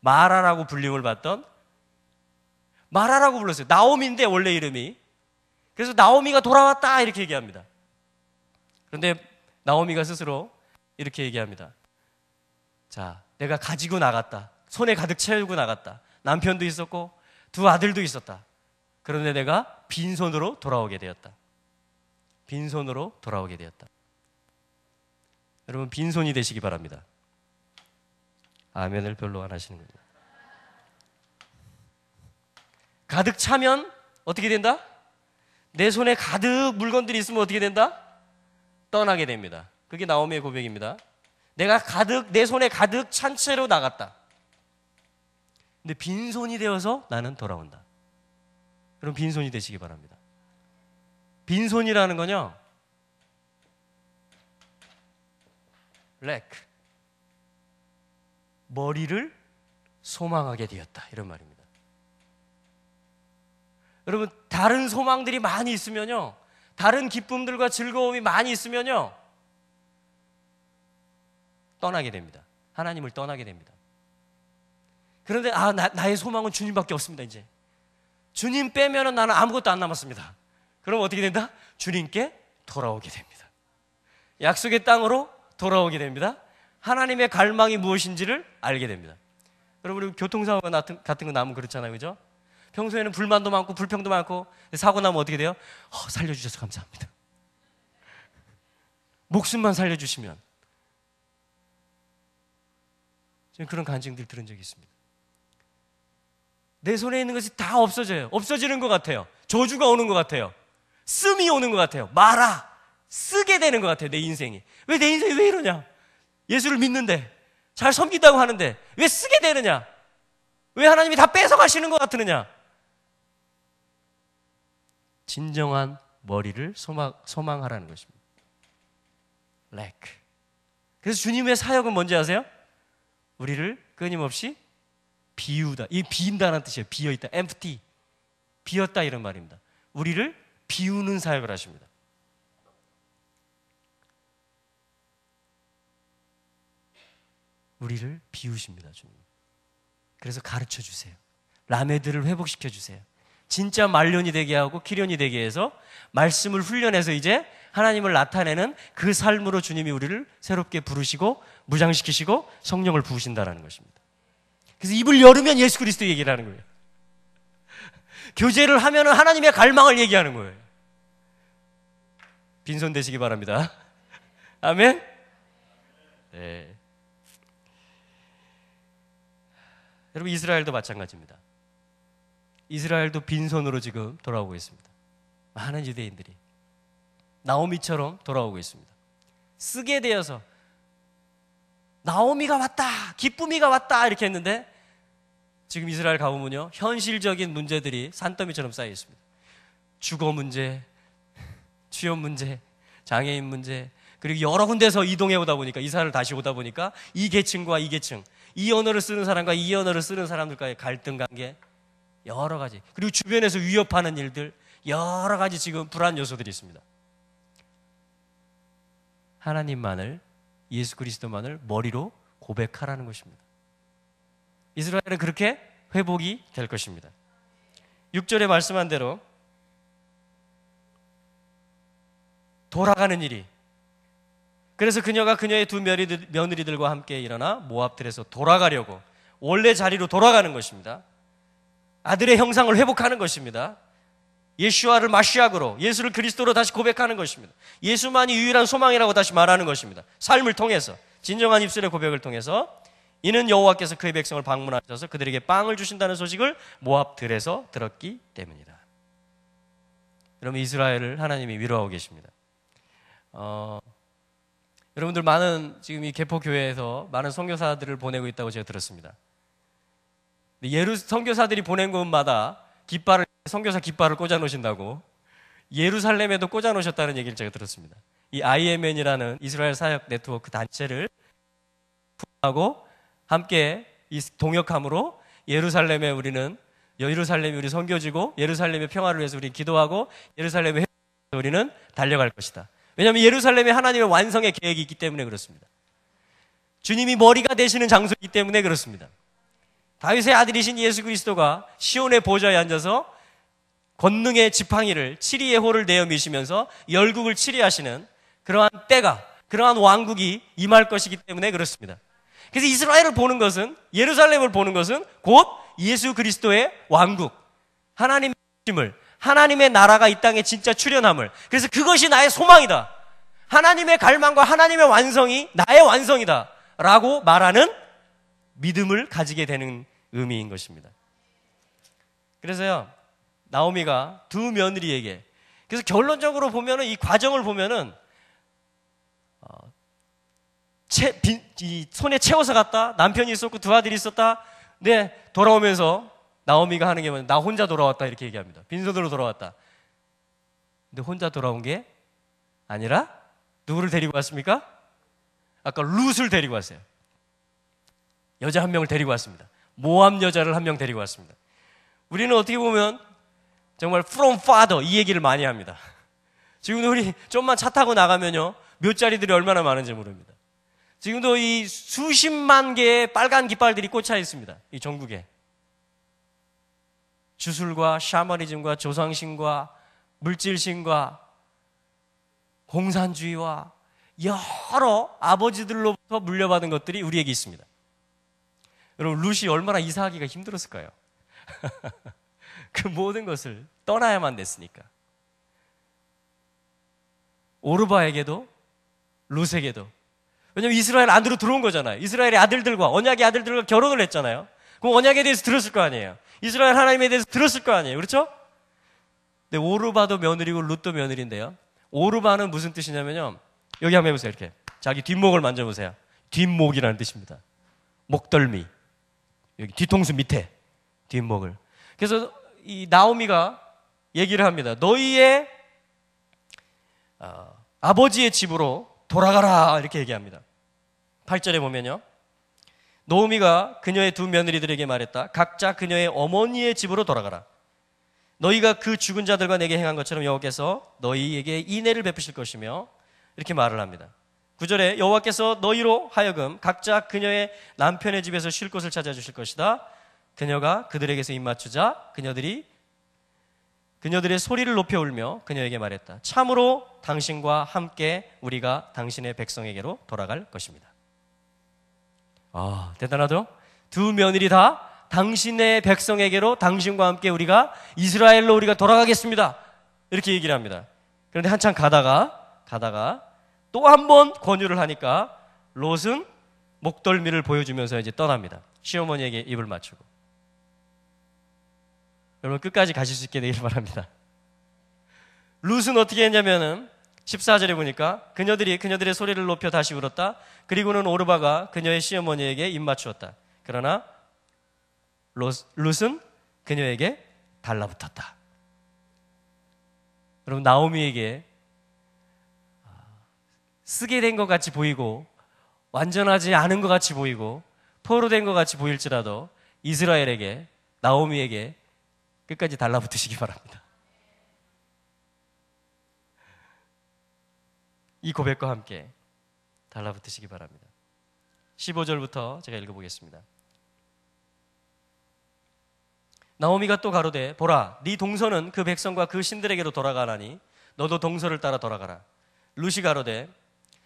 마라라고 불림을 받던, 마라라고 불렀어요. 나오미인데 원래 이름이. 그래서 나오미가 돌아왔다 이렇게 얘기합니다. 그런데 나오미가 스스로 이렇게 얘기합니다. 자, 내가 가지고 나갔다. 손에 가득 채우고 나갔다. 남편도 있었고 두 아들도 있었다. 그런데 내가 빈손으로 돌아오게 되었다. 빈손으로 돌아오게 되었다. 여러분, 빈손이 되시기 바랍니다. 아멘을 별로 안 하시는 거죠. 가득 차면 어떻게 된다? 내 손에 가득 물건들이 있으면 어떻게 된다? 떠나게 됩니다. 그게 나오미의 고백입니다. 내가 가득, 내 손에 가득 찬 채로 나갔다. 근데 빈손이 되어서 나는 돌아온다. 그럼 빈손이 되시기 바랍니다. 빈손이라는 건요, 렉, 머리를 소망하게 되었다, 이런 말입니다. 여러분, 다른 소망들이 많이 있으면요, 다른 기쁨들과 즐거움이 많이 있으면요, 떠나게 됩니다. 하나님을 떠나게 됩니다. 그런데 나의 소망은 주님밖에 없습니다. 이제 주님 빼면은 나는 아무것도 안 남았습니다. 그럼 어떻게 된다? 주님께 돌아오게 됩니다. 약속의 땅으로 돌아오게 됩니다. 하나님의 갈망이 무엇인지를 알게 됩니다. 여러분, 우리 교통사고 같은 거 나면 그렇잖아요, 그죠? 평소에는 불만도 많고 불평도 많고, 사고 나면 어떻게 돼요? 살려주셔서 감사합니다. 목숨만 살려주시면. 저는 그런 간증들 들은 적이 있습니다. 내 손에 있는 것이 다 없어져요. 없어지는 것 같아요. 저주가 오는 것 같아요. 씀이 오는 것 같아요. 말아, 쓰게 되는 것 같아요. 내 인생이. 왜 내 인생이 왜 이러냐? 예수를 믿는데, 잘 섬긴다고 하는데 왜 쓰게 되느냐? 왜 하나님이 다 뺏어가시는 것 같으느냐? 진정한 머리를 소망하라는 것입니다. 렉. 그래서 주님의 사역은 뭔지 아세요? 우리를 끊임없이 비우다. 이 비인다는 뜻이에요. 비어있다. empty. 비었다, 이런 말입니다. 우리를 비우는 사역을 하십니다. 우리를 비우십니다, 주님. 그래서 가르쳐 주세요. 라메드를 회복시켜 주세요. 진짜 말년이 되게 하고 기련이 되게 해서 말씀을 훈련해서 이제 하나님을 나타내는 그 삶으로 주님이 우리를 새롭게 부르시고 무장시키시고 성령을 부으신다는 것입니다. 그래서 입을 열으면 예수 그리스도 얘기를 하는 거예요. 교제를 하면 하나님의 갈망을 얘기하는 거예요. 빈손 되시기 바랍니다. 아멘? 네. 여러분, 이스라엘도 마찬가지입니다. 이스라엘도 빈손으로 지금 돌아오고 있습니다. 많은 유대인들이 나오미처럼 돌아오고 있습니다. 쓰게 되어서 나오미가 왔다, 기쁨이가 왔다 이렇게 했는데 지금 이스라엘 가보면요, 현실적인 문제들이 산더미처럼 쌓여 있습니다. 주거 문제, 취업 문제, 장애인 문제, 그리고 여러 군데서 이동해 오다 보니까, 이사를 다시 오다 보니까 이 계층과 이 계층, 이 언어를 쓰는 사람과 이 언어를 쓰는 사람들과의 갈등 관계, 여러 가지, 그리고 주변에서 위협하는 일들, 여러 가지 지금 불안 요소들이 있습니다. 하나님만을, 예수 그리스도만을 머리로 고백하라는 것입니다. 이스라엘은 그렇게 회복이 될 것입니다. 6절에 말씀한 대로 돌아가는 일이, 그래서 그녀가 그녀의 두 며느리들과 함께 일어나 모압들에서 돌아가려고 원래 자리로 돌아가는 것입니다. 아들의 형상을 회복하는 것입니다. 예수와를 마시아그로, 예수를 그리스도로 다시 고백하는 것입니다. 예수만이 유일한 소망이라고 다시 말하는 것입니다. 삶을 통해서, 진정한 입술의 고백을 통해서 이는 여호와께서 그의 백성을 방문하셔서 그들에게 빵을 주신다는 소식을 모압 들에서 들었기 때문이다. 여러분, 이스라엘을 하나님이 위로하고 계십니다. 여러분들 많은 지금 이 개포교회에서 많은 선교사들을 보내고 있다고 제가 들었습니다. 선교사들이 보낸 곳마다 선교사 깃발을 꽂아 놓으신다고 예루살렘에도 꽂아 놓으셨다는 얘기를 제가 들었습니다. 이 IMN이라는 이스라엘 사역 네트워크 단체를 하고 함께 이 동역함으로 예루살렘이 우리 선교지고 예루살렘의 평화를 위해서 우리 기도하고 예루살렘의 회복을 위해서 우리는 달려갈 것이다. 왜냐하면 예루살렘에 하나님의 완성의 계획이 있기 때문에 그렇습니다. 주님이 머리가 되시는 장소이기 때문에 그렇습니다. 다윗의 아들이신 예수 그리스도가 시온의 보좌에 앉아서 권능의 지팡이를 치리의 호를 내어 미시면서 열국을 치리하시는 그러한 때가, 그러한 왕국이 임할 것이기 때문에 그렇습니다. 그래서 이스라엘을 보는 것은, 예루살렘을 보는 것은 곧 예수 그리스도의 왕국, 하나님의 힘을, 하나님의 나라가 이 땅에 진짜 출현함을, 그래서 그것이 나의 소망이다, 하나님의 갈망과 하나님의 완성이 나의 완성이다 라고 말하는 믿음을 가지게 되는 의미인 것입니다. 그래서요, 나오미가 두 며느리에게, 그래서 결론적으로 보면은, 이 과정을 보면은 손에 채워서 갔다, 남편이 있었고 두 아들이 있었다. 네, 돌아오면서 나오미가 하는 게 뭐냐면 나 혼자 돌아왔다 이렇게 얘기합니다. 빈손으로 돌아왔다. 근데 혼자 돌아온 게 아니라 누구를 데리고 왔습니까? 아까 룻을 데리고 왔어요. 여자 한 명을 데리고 왔습니다. 모압 여자를 한 명 데리고 왔습니다. 우리는 어떻게 보면 정말 from father 이 얘기를 많이 합니다. 지금도 우리 좀만 차 타고 나가면요, 묘자리들이 얼마나 많은지 모릅니다. 지금도 이 수십만 개의 빨간 깃발들이 꽂혀 있습니다. 이 전국에. 주술과 샤머니즘과 조상신과 물질신과 공산주의와 여러 아버지들로부터 물려받은 것들이 우리에게 있습니다. 여러분, 룻이 얼마나 이사하기가 힘들었을까요? 그 모든 것을 떠나야만 됐으니까. 오르바에게도 룻에게도. 왜냐하면 이스라엘 안으로 들어온 거잖아요. 이스라엘의 아들들과, 언약의 아들들과 결혼을 했잖아요. 그럼 언약에 대해서 들었을 거 아니에요. 이스라엘 하나님에 대해서 들었을 거 아니에요. 그렇죠? 근데 오르바도 며느리고 룻도 며느리인데요, 오르바는 무슨 뜻이냐면요, 여기 한번 해보세요. 이렇게 자기 뒷목을 만져보세요. 뒷목이라는 뜻입니다. 목덜미, 여기 뒤통수 밑에 뒷목을. 그래서 이 나오미가 얘기를 합니다. 너희의 아버지의 집으로 돌아가라 이렇게 얘기합니다. 8절에 보면요, 노미가 그녀의 두 며느리들에게 말했다. 각자 그녀의 어머니의 집으로 돌아가라. 너희가 그 죽은 자들과 내게 행한 것처럼 여호와께서 너희에게 인애를 베푸실 것이며, 이렇게 말을 합니다. 9절에 여호와께서 너희로 하여금 각자 그녀의 남편의 집에서 쉴 곳을 찾아주실 것이다. 그녀가 그들에게서 입맞추자 그녀들의 소리를 높여 울며 그녀에게 말했다. 참으로 당신과 함께 우리가 당신의 백성에게로 돌아갈 것입니다. 아, 대단하죠? 두 며느리 다 당신의 백성에게로, 당신과 함께 이스라엘로 우리가 돌아가겠습니다, 이렇게 얘기를 합니다. 그런데 한참 가다가 또 한 번 권유를 하니까 롯은 목덜미를 보여주면서 이제 떠납니다. 시어머니에게 입을 맞추고. 여러분, 끝까지 가실 수 있게 되길 바랍니다. 룻은 어떻게 했냐면은 14절에 보니까 그녀들의 소리를 높여 다시 울었다. 그리고는 오르바가 그녀의 시어머니에게 입 맞추었다. 그러나 룻은 그녀에게 달라붙었다. 여러분, 나오미에게 쓰게 된 것 같이 보이고 완전하지 않은 것 같이 보이고 포로된 것 같이 보일지라도 이스라엘에게, 나오미에게 끝까지 달라붙으시기 바랍니다. 이 고백과 함께 달라붙으시기 바랍니다. 15절부터 제가 읽어보겠습니다. 나오미가 또 가로되 보라, 네 동서는 그 백성과 그 신들에게로 돌아가나니 너도 동서를 따라 돌아가라. 룻이 가로되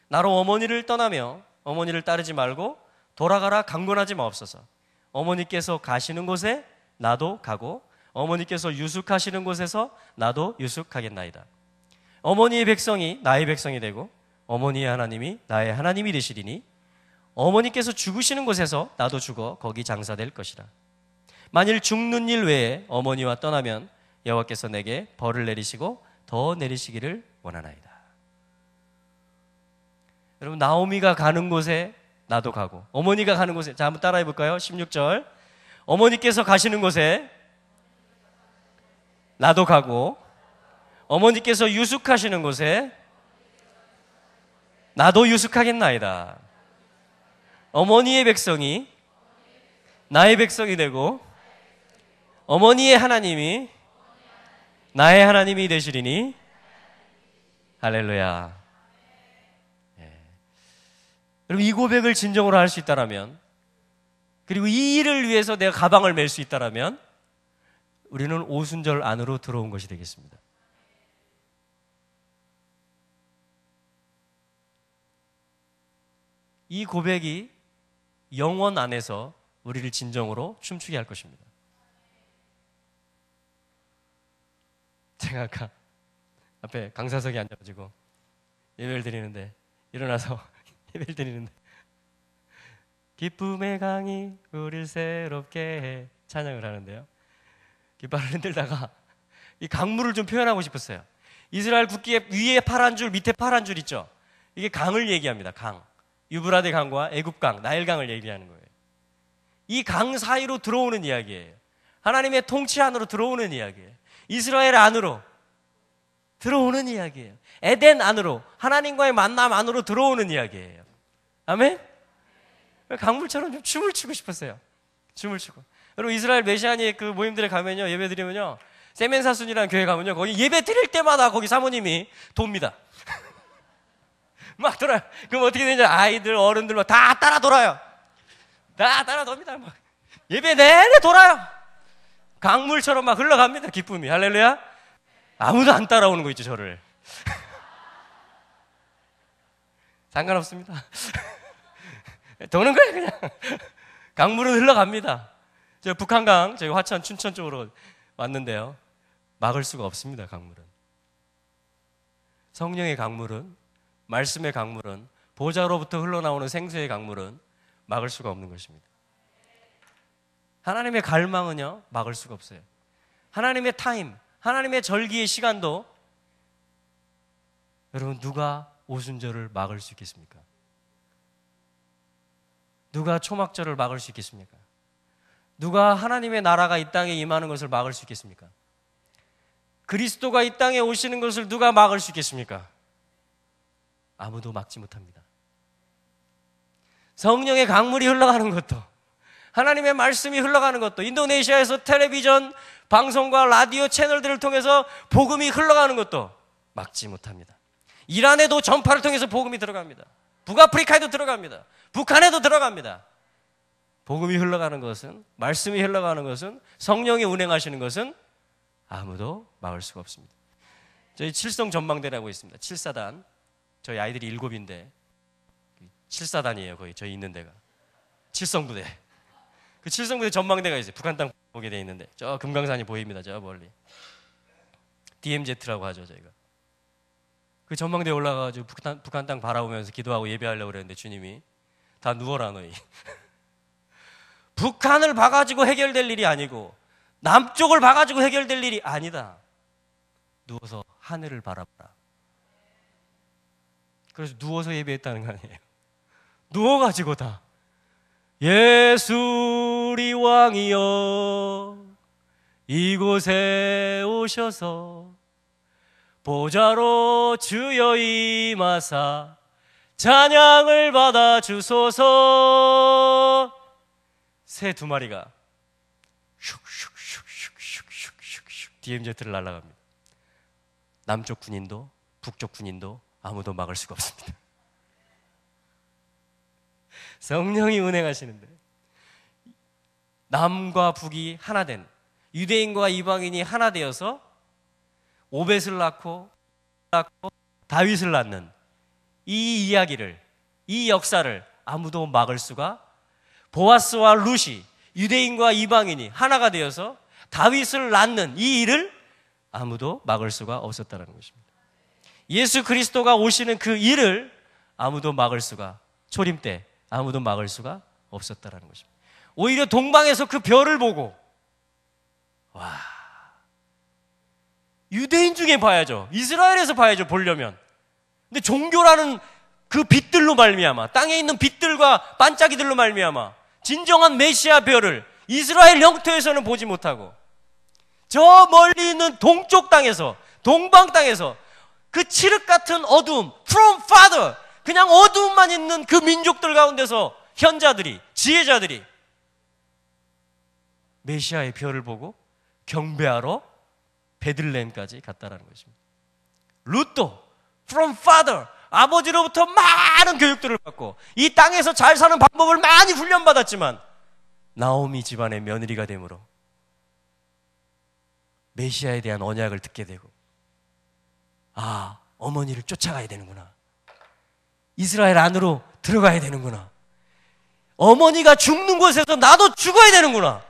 나로 어머니를 떠나며 어머니를 따르지 말고 돌아가라 강권하지 마옵소서. 어머니께서 가시는 곳에 나도 가고 어머니께서 유숙하시는 곳에서 나도 유숙하겠나이다. 어머니의 백성이 나의 백성이 되고 어머니의 하나님이 나의 하나님이 되시리니 어머니께서 죽으시는 곳에서 나도 죽어 거기 장사될 것이라. 만일 죽는 일 외에 어머니와 떠나면 여호와께서 내게 벌을 내리시고 더 내리시기를 원하나이다. 여러분, 나오미가 가는 곳에 나도 가고 어머니가 가는 곳에, 자 한번 따라해 볼까요? 16절, 어머니께서 가시는 곳에 나도 가고 어머니께서 유숙하시는 곳에 나도 유숙하겠나이다. 어머니의 백성이 나의 백성이 되고 어머니의 하나님이 나의 하나님이 되시리니. 할렐루야. 여러분, 이 고백을 진정으로 할 수 있다라면, 그리고 이 일을 위해서 내가 가방을 멜 수 있다라면 우리는 오순절 안으로 들어온 것이 되겠습니다. 이 고백이 영혼 안에서 우리를 진정으로 춤추게 할 것입니다. 제가 아까 앞에 강사석에 앉아가지고 예배를 드리는데, 일어나서 예배를 드리는데 기쁨의 강이 우릴 새롭게 해 찬양을 하는데요, 깃발을 흔들다가 이 강물을 좀 표현하고 싶었어요. 이스라엘 국기에 위에 파란 줄, 밑에 파란 줄 있죠. 이게 강을 얘기합니다. 강, 유브라데 강과 애굽강, 나일강을 얘기하는 거예요. 이 강 사이로 들어오는 이야기예요. 하나님의 통치 안으로 들어오는 이야기예요. 이스라엘 안으로 들어오는 이야기예요. 에덴 안으로, 하나님과의 만남 안으로 들어오는 이야기예요. 아멘? 강물처럼 좀 춤을 추고 싶었어요. 춤을 추고. 여러분, 이스라엘 메시아니 그 모임들에 가면요, 예배 드리면요, 세멘사순이라는 교회 가면요, 거기 예배 드릴 때마다 거기 사모님이 돕니다. 막 돌아요. 그럼 어떻게 되냐? 아이들, 어른들 막 다 따라 돌아요. 다 따라 돕니다. 막 예배 내내 돌아요. 강물처럼 막 흘러갑니다. 기쁨이. 할렐루야. 아무도 안 따라오는 거 있죠, 저를. 상관없습니다. 도는 거예요, 그냥. 강물은 흘러갑니다. 제가 북한강, 저희 화천, 춘천 쪽으로 왔는데요, 막을 수가 없습니다, 강물은. 성령의 강물은, 말씀의 강물은, 보좌로부터 흘러나오는 생수의 강물은 막을 수가 없는 것입니다. 하나님의 갈망은요, 막을 수가 없어요. 하나님의 타임, 하나님의 절기의 시간도, 여러분, 누가 오순절을 막을 수 있겠습니까? 누가 초막절을 막을 수 있겠습니까? 누가 하나님의 나라가 이 땅에 임하는 것을 막을 수 있겠습니까? 그리스도가 이 땅에 오시는 것을 누가 막을 수 있겠습니까? 아무도 막지 못합니다. 성령의 강물이 흘러가는 것도, 하나님의 말씀이 흘러가는 것도, 인도네시아에서 텔레비전 방송과 라디오 채널들을 통해서 복음이 흘러가는 것도 막지 못합니다. 이란에도 전파를 통해서 복음이 들어갑니다. 북아프리카에도 들어갑니다. 북한에도 들어갑니다. 복음이 흘러가는 것은, 말씀이 흘러가는 것은, 성령이 운행하시는 것은 아무도 막을 수가 없습니다. 저희 칠성 전망대라고 있습니다. 7사단. 저희 아이들이 7인데 7사단이에요. 거의 저희 있는 데가 칠성부대. 그 칠성부대 전망대가 있어요. 북한 땅 보게 돼 있는데 저 금강산이 보입니다. 저 멀리 DMZ라고 하죠. 저희가 그 전망대에 올라가가지고 북한 땅 바라보면서 기도하고 예배하려고 그랬는데 주님이 다 누워라 너희. 북한을 봐가지고 해결될 일이 아니고 남쪽을 봐가지고 해결될 일이 아니다. 누워서 하늘을 바라봐라. 그래서 누워서 예배했다는 거 아니에요. 누워가지고 다 예수 우리 왕이여 이곳에 오셔서 보좌로 주여 임하사 찬양을 받아 주소서. 새 2마리가 슉슉슉슉슉슉슉 DMZ를 날아갑니다. 남쪽 군인도 북쪽 군인도 아무도 막을 수가 없습니다. 성령이 운행하시는데 남과 북이 하나 된, 유대인과 이방인이 하나 되어서 오벳을 낳고 다윗을 낳는 이 이야기를, 이 역사를 아무도 막을 수가, 보아스와 룻이 유대인과 이방인이 하나가 되어서 다윗을 낳는 이 일을 아무도 막을 수가 없었다는 것입니다. 예수 그리스도가 오시는 그 일을 아무도 막을 수가, 초림 때 아무도 막을 수가 없었다는 것입니다. 오히려 동방에서 그 별을 보고, 와, 유대인 중에 봐야죠. 이스라엘에서 봐야죠, 보려면. 근데 종교라는 그 빛들로 말미암아, 땅에 있는 빛들과 반짝이들로 말미암아 진정한 메시아 별을 이스라엘 영토에서는 보지 못하고, 저 멀리 있는 동쪽 땅에서, 동방 땅에서 그 칠흑 같은 어두움, from father, 그냥 어두움만 있는 그 민족들 가운데서 현자들이, 지혜자들이 메시아의 별을 보고 경배하러 베들레헴까지 갔다라는 것입니다. 룻도 from father, 아버지로부터 많은 교육들을 받고 이 땅에서 잘 사는 방법을 많이 훈련받았지만 나오미 집안의 며느리가 되므로 메시아에 대한 언약을 듣게 되고, 아, 어머니를 쫓아가야 되는구나, 이스라엘 안으로 들어가야 되는구나, 어머니가 죽는 곳에서 나도 죽어야 되는구나,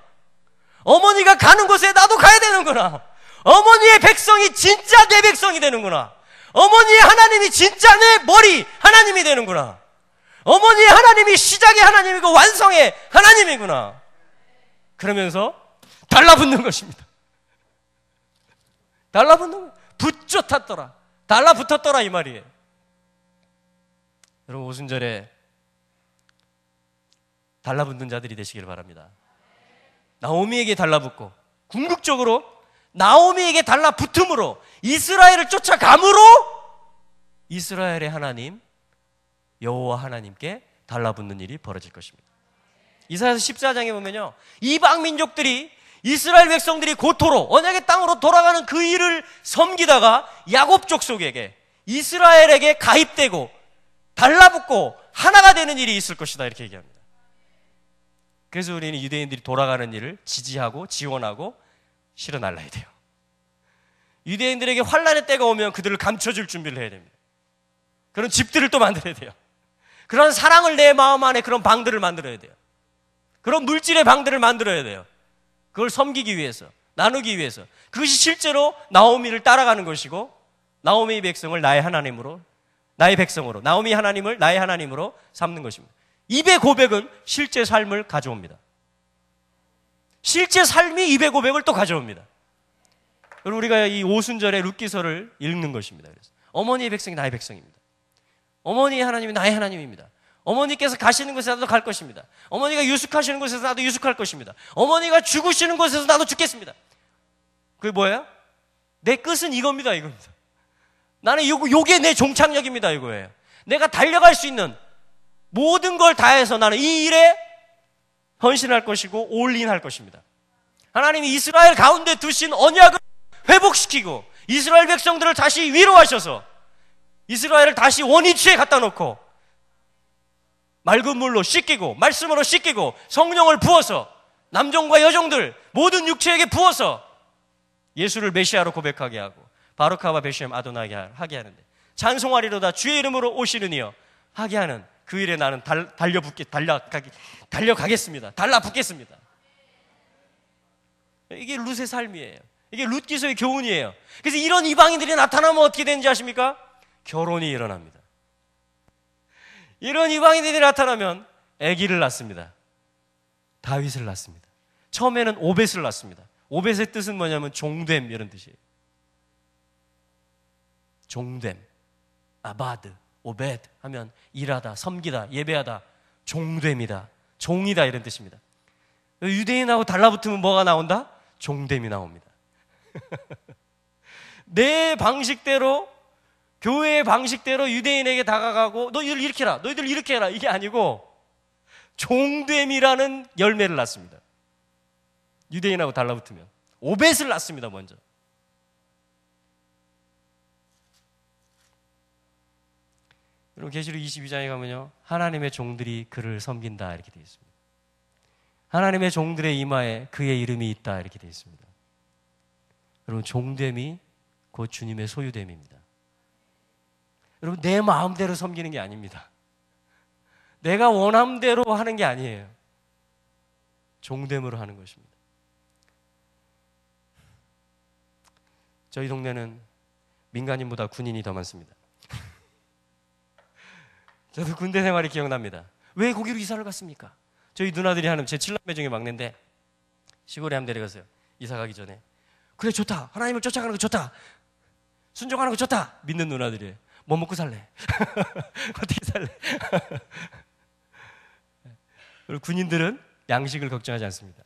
어머니가 가는 곳에 나도 가야 되는구나, 어머니의 백성이 진짜 내 백성이 되는구나, 어머니의 하나님이 진짜 내 머리 하나님이 되는구나, 어머니의 하나님이 시작의 하나님이고 완성의 하나님이구나, 그러면서 달라붙는 것입니다. 달라붙는 거, 붙잡았더라, 달라붙었더라 이 말이에요. 여러분, 오순절에 달라붙는 자들이 되시길 바랍니다. 나오미에게 달라붙고, 궁극적으로 나오미에게 달라붙음으로 이스라엘을 쫓아감으로 이스라엘의 하나님 여호와 하나님께 달라붙는 일이 벌어질 것입니다. 이사야서 14장에 보면요, 이방 민족들이 이스라엘 백성들이 고토로 언약의 땅으로 돌아가는 그 일을 섬기다가 야곱 족속에게, 이스라엘에게 가입되고 달라붙고 하나가 되는 일이 있을 것이다, 이렇게 얘기합니다. 그래서 우리는 유대인들이 돌아가는 일을 지지하고 지원하고 실어 날라야 돼요. 유대인들에게 환란의 때가 오면 그들을 감춰줄 준비를 해야 됩니다. 그런 집들을 또 만들어야 돼요. 그런 사랑을 내 마음 안에 그런 방들을 만들어야 돼요. 그런 물질의 방들을 만들어야 돼요. 그걸 섬기기 위해서, 나누기 위해서. 그것이 실제로 나오미를 따라가는 것이고, 나오미의 백성을 나의 하나님으로, 나의 백성으로, 나오미 하나님을 나의 하나님으로 삼는 것입니다. 입의 고백은 실제 삶을 가져옵니다. 실제 삶이 입의 고백을 또 가져옵니다. 그리고 우리가 이 오순절에 룻기서를 읽는 것입니다. 그래서 어머니의 백성이 나의 백성입니다. 어머니의 하나님이 나의 하나님입니다. 어머니께서 가시는 곳에 나도 갈 것입니다. 어머니가 유숙하시는 곳에서 나도 유숙할 것입니다. 어머니가 죽으시는 곳에서 나도 죽겠습니다. 그게 뭐예요? 내 끝은 이겁니다, 이겁니다. 나는 요게 내 종착역입니다, 이거예요. 내가 달려갈 수 있는 모든 걸 다해서 나는 이 일에 헌신할 것이고 올인할 것입니다. 하나님이 이스라엘 가운데 두신 언약을 회복시키고 이스라엘 백성들을 다시 위로하셔서 이스라엘을 다시 원위치에 갖다 놓고 맑은 물로 씻기고 말씀으로 씻기고 성령을 부어서 남종과 여종들 모든 육체에게 부어서 예수를 메시아로 고백하게 하고 바루카바 베시엠 아도나게 하게 하는데, 찬송하리로다 주의 이름으로 오시는 이여 하게 하는 그 일에 나는 달려가겠습니다. 달라붙겠습니다. 이게 룻의 삶이에요. 이게 룻기서의 교훈이에요. 그래서 이런 이방인들이 나타나면 어떻게 되는지 아십니까? 결혼이 일어납니다. 이런 이방인들이 나타나면 아기를 낳습니다. 다윗을 낳습니다. 처음에는 오벳을 낳습니다. 오벳의 뜻은 뭐냐면 종됨, 이런 뜻이에요. 종됨, 아바드, 오벳 하면 일하다, 섬기다, 예배하다, 종됨이다, 종이다, 이런 뜻입니다. 유대인하고 달라붙으면 뭐가 나온다? 종됨이 나옵니다. 내 방식대로, 교회의 방식대로 유대인에게 다가가고 너희들 이렇게 해라, 너희들 이렇게 해라, 이게 아니고 종됨이라는 열매를 낳습니다. 유대인하고 달라붙으면 오벳을 낳습니다. 먼저 여러분, 계시록 22장에 가면요, 하나님의 종들이 그를 섬긴다, 이렇게 되어 있습니다. 하나님의 종들의 이마에 그의 이름이 있다, 이렇게 되어 있습니다. 여러분, 종됨이 곧 주님의 소유됨입니다. 여러분, 내 마음대로 섬기는 게 아닙니다. 내가 원함대로 하는 게 아니에요. 종됨으로 하는 것입니다. 저희 동네는 민간인보다 군인이 더 많습니다. 저도 군대 생활이 기억납니다. 왜 거기로 이사를 갔습니까? 저희 누나들이 하는, 제 7남매 중에 막내인데 시골에 한번 데려갔어요. 이사 가기 전에. 그래, 좋다. 하나님을 쫓아가는 거 좋다. 순종하는 거 좋다. 믿는 누나들이에요. 뭐 먹고 살래? 어떻게 살래? 그리고 군인들은 양식을 걱정하지 않습니다.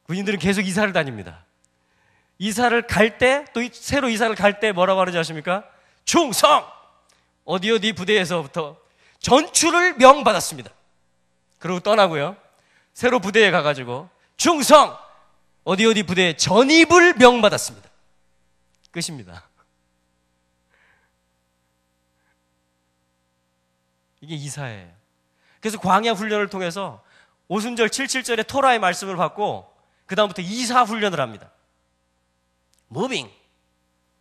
군인들은 계속 이사를 다닙니다. 이사를 갈 때, 또 새로 이사를 갈 때 뭐라고 하는지 아십니까? 충성! 어디 부대에서부터 전출을 명받았습니다. 그리고 떠나고요. 새로 부대에 가가지고 충성! 어디 부대에 전입을 명받았습니다. 끝입니다. 이게 이사예요. 그래서 광야 훈련을 통해서 오순절 77절에 토라의 말씀을 받고 그 다음부터 이사 훈련을 합니다. 무빙,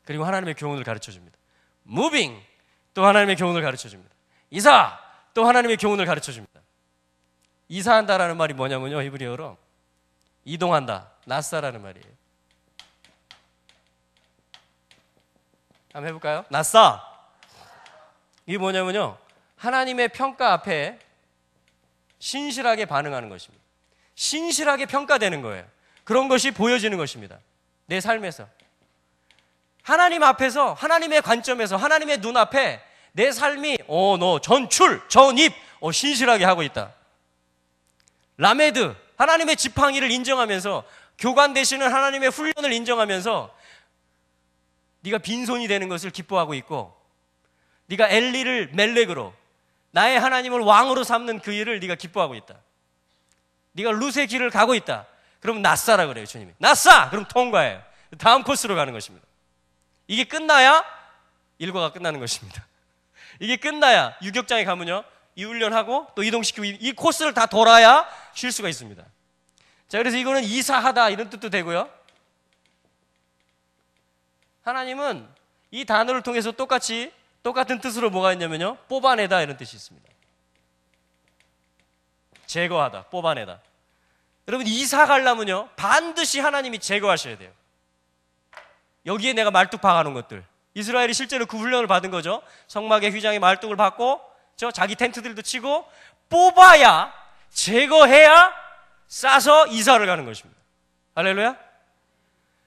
그리고 하나님의 교훈을 가르쳐줍니다. 무빙, 또 하나님의 교훈을 가르쳐줍니다. 이사, 또 하나님의 교훈을 가르쳐줍니다. 이사한다라는 말이 뭐냐면요, 히브리어로 이동한다, 나사라는 말이에요. 한번 해볼까요? 나사. 이게 뭐냐면요, 하나님의 평가 앞에 신실하게 반응하는 것입니다. 신실하게 평가되는 거예요. 그런 것이 보여지는 것입니다. 내 삶에서 하나님 앞에서, 하나님의 관점에서, 하나님의 눈앞에 내 삶이 너 전출, 전입 신실하게 하고 있다. 라메드, 하나님의 지팡이를 인정하면서, 교관 되시는 하나님의 훈련을 인정하면서 네가 빈손이 되는 것을 기뻐하고 있고, 네가 엘리를 멜렉으로, 나의 하나님을 왕으로 삼는 그 일을 네가 기뻐하고 있다. 네가 룻의 길을 가고 있다. 그럼 나사라 그래요, 주님이. 나사! 그럼 통과해요. 다음 코스로 가는 것입니다. 이게 끝나야 일과가 끝나는 것입니다. 이게 끝나야 유격장에 가면요, 이 훈련하고 또 이동시키고 이 코스를 다 돌아야 쉴 수가 있습니다. 자, 그래서 이거는 이사하다 이런 뜻도 되고요. 하나님은 이 단어를 통해서 똑같은 뜻으로 뭐가 있냐면요, 뽑아내다 이런 뜻이 있습니다. 제거하다, 뽑아내다. 여러분, 이사 가려면요 반드시 하나님이 제거하셔야 돼요. 여기에 내가 말뚝 박아놓은 것들, 이스라엘이 실제로 그 훈련을 받은 거죠. 성막의 휘장에 말뚝을 박고 자기 텐트들도 치고 뽑아야, 제거해야 싸서 이사를 가는 것입니다. 할렐루야.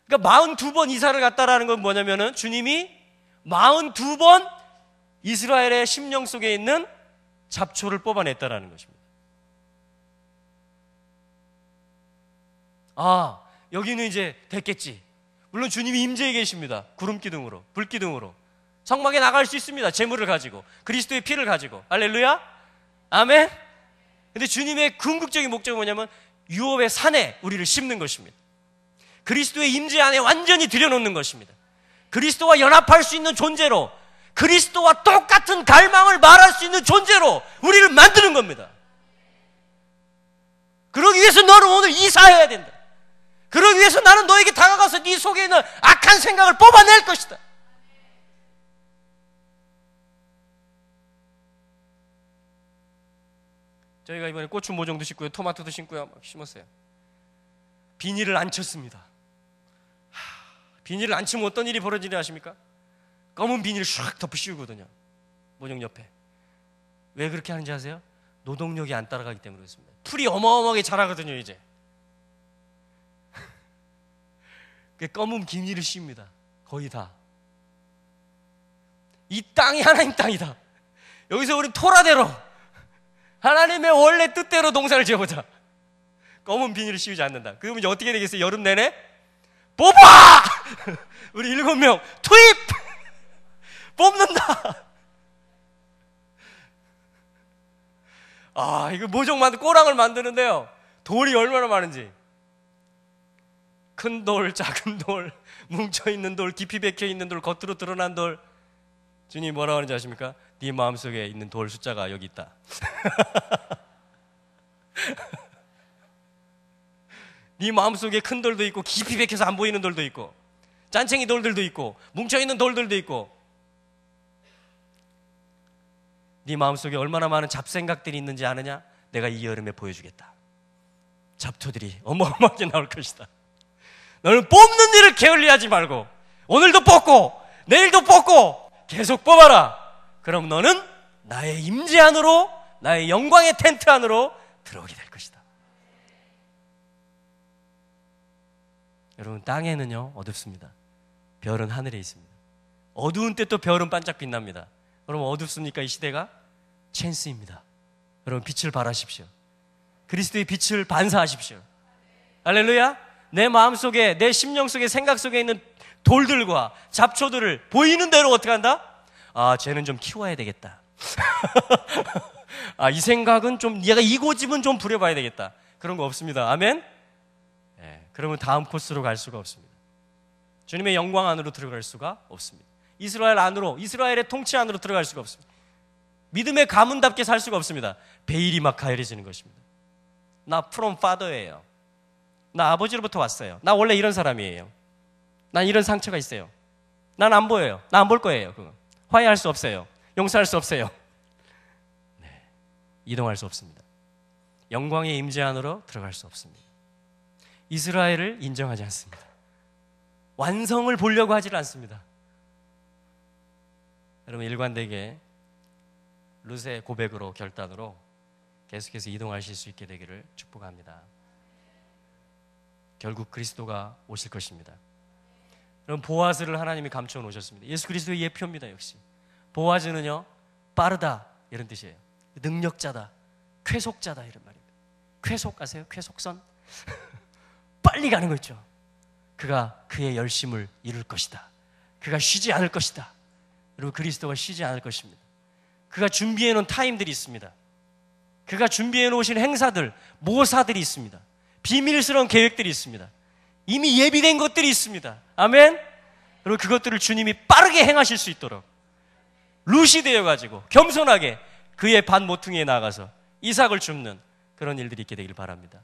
그러니까 42번 이사를 갔다라는 건 뭐냐면은 주님이 42번 이스라엘의 심령 속에 있는 잡초를 뽑아냈다라는 것입니다. 아, 여기는 이제 됐겠지. 물론 주님이 임재해 계십니다. 구름기둥으로, 불기둥으로. 성막에 나갈 수 있습니다. 재물을 가지고, 그리스도의 피를 가지고. 할렐루야. 아멘. 근데 주님의 궁극적인 목적은 뭐냐면 유업의 산에 우리를 심는 것입니다. 그리스도의 임재 안에 완전히 들여놓는 것입니다. 그리스도와 연합할 수 있는 존재로, 그리스도와 똑같은 갈망을 말할 수 있는 존재로 우리를 만드는 겁니다. 그러기 위해서 너는 오늘 이사해야 된다. 그러기 위해서 나는 너에게 다가가서 네 속에 있는 악한 생각을 뽑아낼 것이다. 저희가 이번에 고추 모종도 심고요, 토마토도 심고요, 막 심었어요. 비닐을 안 쳤습니다. 비닐을 안 치면 어떤 일이 벌어지는지 아십니까? 검은 비닐을 샥 덮어 씌우거든요, 모종 옆에. 왜 그렇게 하는지 아세요? 노동력이 안 따라가기 때문에 그렇습니다. 풀이 어마어마하게 자라거든요, 이제. 검은 비닐을 씌웁니다. 거의 다. 이 땅이 하나님 땅이다. 여기서 우리 토라대로, 하나님의 원래 뜻대로 농사를 지어보자. 검은 비닐을 씌우지 않는다. 그러면 이제 어떻게 되겠어요? 여름 내내? 뽑아! 우리 7명 투입! 뽑는다. 아, 이거 모종 꼬랑을 만드는데요, 돌이 얼마나 많은지. 큰 돌, 작은 돌, 뭉쳐있는 돌, 깊이 박혀있는 돌, 겉으로 드러난 돌. 주님이 뭐라고 하는지 아십니까? 네 마음속에 있는 돌 숫자가 여기 있다. 네 마음속에 큰 돌도 있고, 깊이 박혀서 안 보이는 돌도 있고, 짠챙이 돌들도 있고, 뭉쳐있는 돌들도 있고. 네 마음속에 얼마나 많은 잡생각들이 있는지 아느냐? 내가 이 여름에 보여주겠다. 잡초들이 어마어마하게 나올 것이다. 너는 뽑는 일을 게을리하지 말고 오늘도 뽑고 내일도 뽑고 계속 뽑아라. 그럼 너는 나의 임재 안으로, 나의 영광의 텐트 안으로 들어오게 될 것이다. 여러분, 땅에는요 어둡습니다. 별은 하늘에 있습니다. 어두운 때 또 별은 반짝 빛납니다. 여러분, 어둡습니까? 이 시대가? 찬스입니다. 여러분, 빛을 발하십시오. 그리스도의 빛을 반사하십시오. 할렐루야. 내 마음속에, 내 심령 속에, 생각 속에 있는 돌들과 잡초들을 보이는 대로 어떻게 한다? 아, 쟤는 좀 키워야 되겠다. 아, 이 생각은 좀, 얘가 이 고집은 좀 부려봐야 되겠다. 그런 거 없습니다. 아멘? 네, 그러면 다음 코스로 갈 수가 없습니다. 주님의 영광 안으로 들어갈 수가 없습니다. 이스라엘 안으로, 이스라엘의 통치 안으로 들어갈 수가 없습니다. 믿음의 가문답게 살 수가 없습니다. 베일이 막 가열해지는 것입니다. 나 from father예요. 나 아버지로부터 왔어요. 나 원래 이런 사람이에요. 난 이런 상처가 있어요. 난 안 보여요. 나 안 볼 거예요. 그거. 화해할 수 없어요. 용서할 수 없어요. 네, 이동할 수 없습니다. 영광의 임재 안으로 들어갈 수 없습니다. 이스라엘을 인정하지 않습니다. 완성을 보려고 하지 않습니다. 여러분, 일관되게 룻의 고백으로, 결단으로 계속해서 이동하실 수 있게 되기를 축복합니다. 결국 그리스도가 오실 것입니다. 여러분, 보아즈를 하나님이 감춰 놓으셨습니다. 예수 그리스도의 예표입니다. 역시 보아즈는요, 빠르다 이런 뜻이에요. 능력자다, 쾌속자다 이런 말입니다. 쾌속 아세요? 쾌속선? 빨리 가는 거 있죠. 그가 그의 열심을 이룰 것이다. 그가 쉬지 않을 것이다. 여러분, 그리스도가 쉬지 않을 것입니다. 그가 준비해 놓은 타임들이 있습니다. 그가 준비해 놓으신 행사들, 모사들이 있습니다. 비밀스러운 계획들이 있습니다. 이미 예비된 것들이 있습니다. 아멘? 그리고 그것들을 주님이 빠르게 행하실 수 있도록 룻이 되어가지고 겸손하게 그의 반 모퉁이에 나가서 이삭을 줍는 그런 일들이 있게 되길 바랍니다.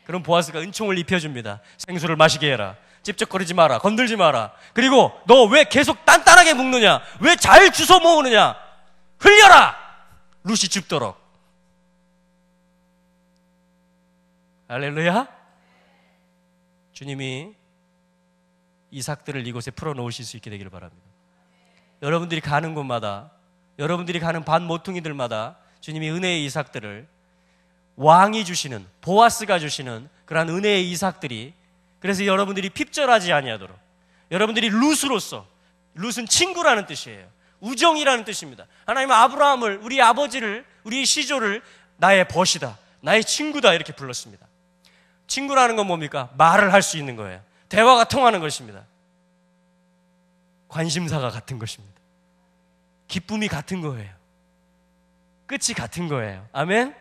그럼 보아스가 은총을 입혀줍니다. 생수를 마시게 해라. 찝쩍거리지 마라. 건들지 마라. 그리고 너 왜 계속 단단하게 묶느냐? 왜 잘 주워 모으느냐? 흘려라! 룻이 줍도록. 할렐루야. 주님이 이삭들을 이곳에 풀어놓으실 수 있게 되기를 바랍니다. 여러분들이 가는 곳마다, 여러분들이 가는 반 모퉁이들마다 주님이 은혜의 이삭들을, 왕이 주시는, 보아스가 주시는 그러한 은혜의 이삭들이, 그래서 여러분들이 핍절하지 아니하도록, 여러분들이 룻으로서, 룻은 친구라는 뜻이에요. 우정이라는 뜻입니다. 하나님은 아브라함을, 우리 아버지를, 우리 시조를 나의 벗이다, 나의 친구다 이렇게 불렀습니다. 친구라는 건 뭡니까? 말을 할 수 있는 거예요. 대화가 통하는 것입니다. 관심사가 같은 것입니다. 기쁨이 같은 거예요. 끝이 같은 거예요. 아멘?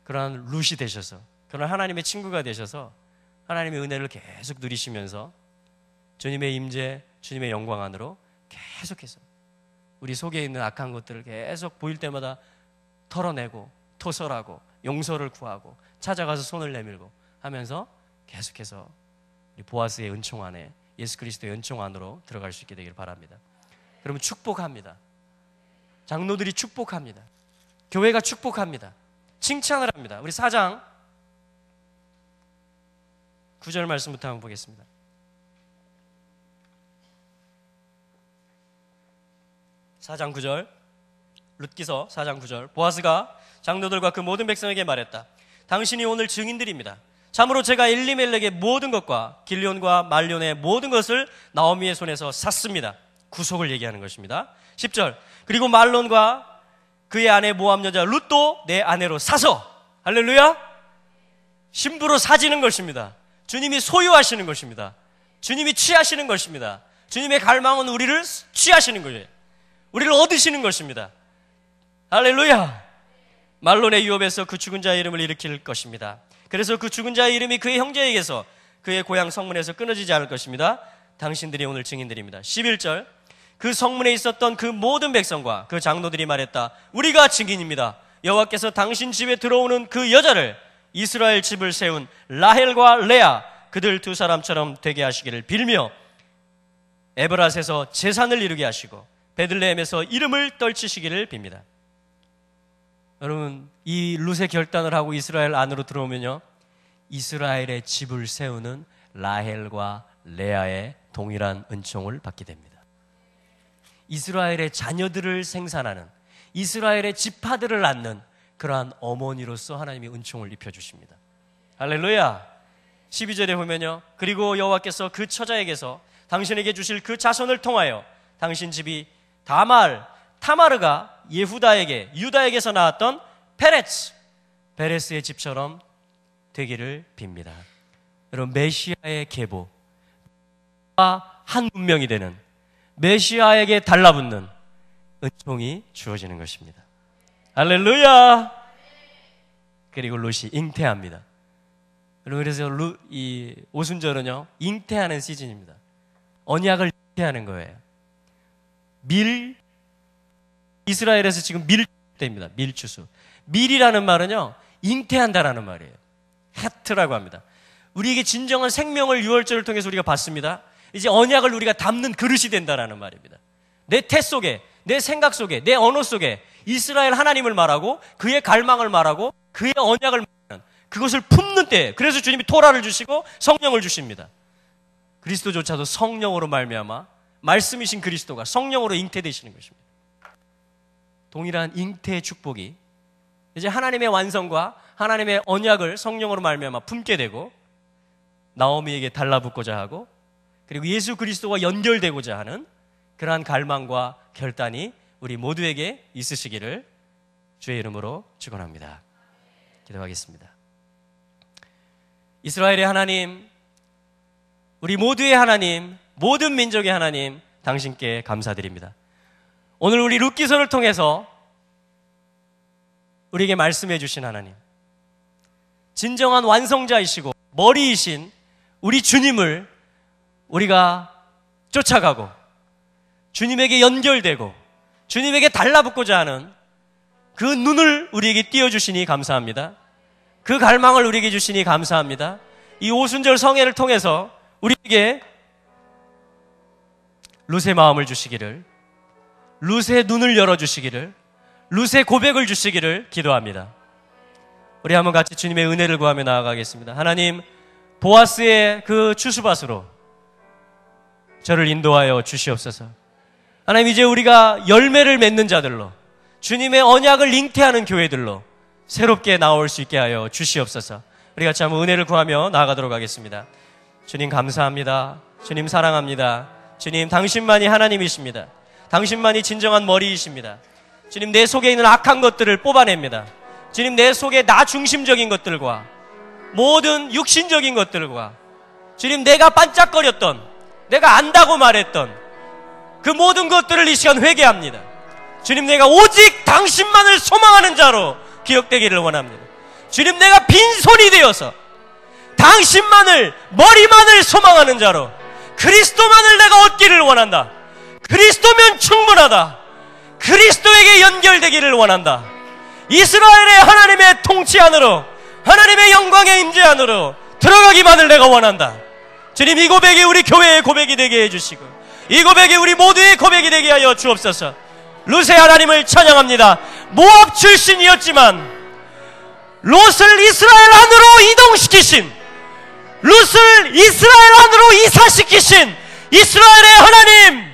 그러한 룻이 되셔서, 그런 하나님의 친구가 되셔서 하나님의 은혜를 계속 누리시면서 주님의 임재, 주님의 영광 안으로 계속해서 우리 속에 있는 악한 것들을 계속 보일 때마다 털어내고 토설하고 용서를 구하고 찾아가서 손을 내밀고 하면서 계속해서 우리 보아스의 은총 안에, 예수 그리스도의 은총 안으로 들어갈 수 있게 되길 바랍니다. 그러면 축복합니다. 장로들이 축복합니다. 교회가 축복합니다. 칭찬을 합니다. 우리 4장 9절 말씀부터 한번 보겠습니다. 4장 9절, 룻기서 4장 9절. 보아스가 장로들과 그 모든 백성에게 말했다. 당신이 오늘 증인들입니다. 참으로 제가 엘리멜렉의 모든 것과 길리온과 말론의 모든 것을 나오미의 손에서 샀습니다. 구속을 얘기하는 것입니다. 10절. 그리고 말론과 그의 아내 모압 여자 룻도 내 아내로 사서, 할렐루야, 신부로 사지는 것입니다. 주님이 소유하시는 것입니다. 주님이 취하시는 것입니다. 주님의 갈망은 우리를 취하시는 거예요. 우리를 얻으시는 것입니다. 할렐루야. 말론의 유업에서 그 죽은 자의 이름을 일으킬 것입니다. 그래서 그 죽은 자의 이름이 그의 형제에게서, 그의 고향 성문에서 끊어지지 않을 것입니다. 당신들이 오늘 증인들입니다. 11절. 그 성문에 있었던 그 모든 백성과 그 장로들이 말했다. 우리가 증인입니다. 여호와께서 당신 집에 들어오는 그 여자를, 이스라엘 집을 세운 라헬과 레아, 그들 두 사람처럼 되게 하시기를 빌며 에브랏에서 제산을 이루게 하시고 베들레헴에서 이름을 떨치시기를 빕니다. 여러분, 이 룻의 결단을 하고 이스라엘 안으로 들어오면요, 이스라엘의 집을 세우는 라헬과 레아의 동일한 은총을 받게 됩니다. 이스라엘의 자녀들을 생산하는, 이스라엘의 지파들을 낳는 그러한 어머니로서 하나님이 은총을 입혀주십니다. 할렐루야. 12절에 보면요, 그리고 여호와께서 그 처자에게서 당신에게 주실 그 자손을 통하여 당신 집이 타마르가 유다에게서 나왔던 베레스의 집처럼 되기를 빕니다. 여러분, 메시아의 계보와 한 문명이 되는, 메시아에게 달라붙는 은총이 주어지는 것입니다. 할렐루야. 그리고 롯이 잉태합니다. 여러분, 그래서 이 오순절은요, 잉태하는 시즌입니다. 언약을 잉태하는 거예요. 이스라엘에서 지금 밀때입니다. 밀추수. 밀이라는 말은요, 잉태한다라는 말이에요. 해트라고 합니다. 우리에게 진정한 생명을 유월절을 통해서 우리가 받습니다. 이제 언약을 우리가 담는 그릇이 된다라는 말입니다. 내 태 속에, 내 생각 속에, 내 언어 속에 이스라엘 하나님을 말하고 그의 갈망을 말하고 그의 언약을 말하는, 그것을 품는 때, 그래서 주님이 토라를 주시고 성령을 주십니다. 그리스도조차도 성령으로 말미암아 말씀이신 그리스도가 성령으로 잉태되시는 것입니다. 동일한 잉태의 축복이 이제 하나님의 완성과 하나님의 언약을 성령으로 말미암아 품게 되고 나오미에게 달라붙고자 하고, 그리고 예수 그리스도와 연결되고자 하는 그러한 갈망과 결단이 우리 모두에게 있으시기를 주의 이름으로 축원합니다. 기도하겠습니다. 이스라엘의 하나님, 우리 모두의 하나님, 모든 민족의 하나님, 당신께 감사드립니다. 오늘 우리 룻기서를 통해서 우리에게 말씀해 주신 하나님, 진정한 완성자이시고 머리이신 우리 주님을 우리가 쫓아가고 주님에게 연결되고 주님에게 달라붙고자 하는 그 눈을 우리에게 띄워주시니 감사합니다. 그 갈망을 우리에게 주시니 감사합니다. 이 오순절 성회를 통해서 우리에게 룻의 마음을 주시기를, 룻의 눈을 열어주시기를, 룻의 고백을 주시기를 기도합니다. 우리 한번 같이 주님의 은혜를 구하며 나아가겠습니다. 하나님, 보아스의 그 추수밭으로 저를 인도하여 주시옵소서. 하나님, 이제 우리가 열매를 맺는 자들로, 주님의 언약을 잉태하는 교회들로 새롭게 나올 수 있게 하여 주시옵소서. 우리 같이 한번 은혜를 구하며 나아가도록 하겠습니다. 주님 감사합니다. 주님 사랑합니다. 주님, 당신만이 하나님이십니다. 당신만이 진정한 머리이십니다. 주님, 내 속에 있는 악한 것들을 뽑아냅니다. 주님, 내 속에 나 중심적인 것들과 모든 육신적인 것들과 주님, 내가 반짝거렸던, 내가 안다고 말했던 그 모든 것들을 이 시간 회개합니다. 주님, 내가 오직 당신만을 소망하는 자로 기억되기를 원합니다. 주님, 내가 빈손이 되어서 당신만을, 머리만을 소망하는 자로, 그리스도만을 내가 얻기를 원한다. 그리스도면 충분하다. 그리스도에게 연결되기를 원한다. 이스라엘의 하나님의 통치 안으로, 하나님의 영광의 임재 안으로 들어가기만을 내가 원한다. 주님, 이 고백이 우리 교회의 고백이 되게 해주시고, 이 고백이 우리 모두의 고백이 되게 하여 주옵소서. 룻의 하나님을 찬양합니다. 모압 출신이었지만 롯을 이스라엘 안으로 이동시키신, 룻을 이스라엘 안으로 이사시키신 이스라엘의 하나님,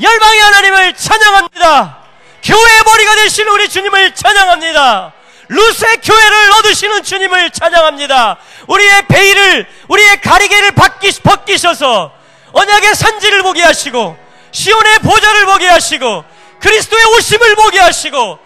열방의 하나님을 찬양합니다. 교회의 머리가 되신 우리 주님을 찬양합니다. 룻의 교회를 얻으시는 주님을 찬양합니다. 우리의 베일을, 우리의 가리개를 벗기셔서 언약의 산지를 보게 하시고 시온의 보좌를 보게 하시고 그리스도의 오심을 보게 하시고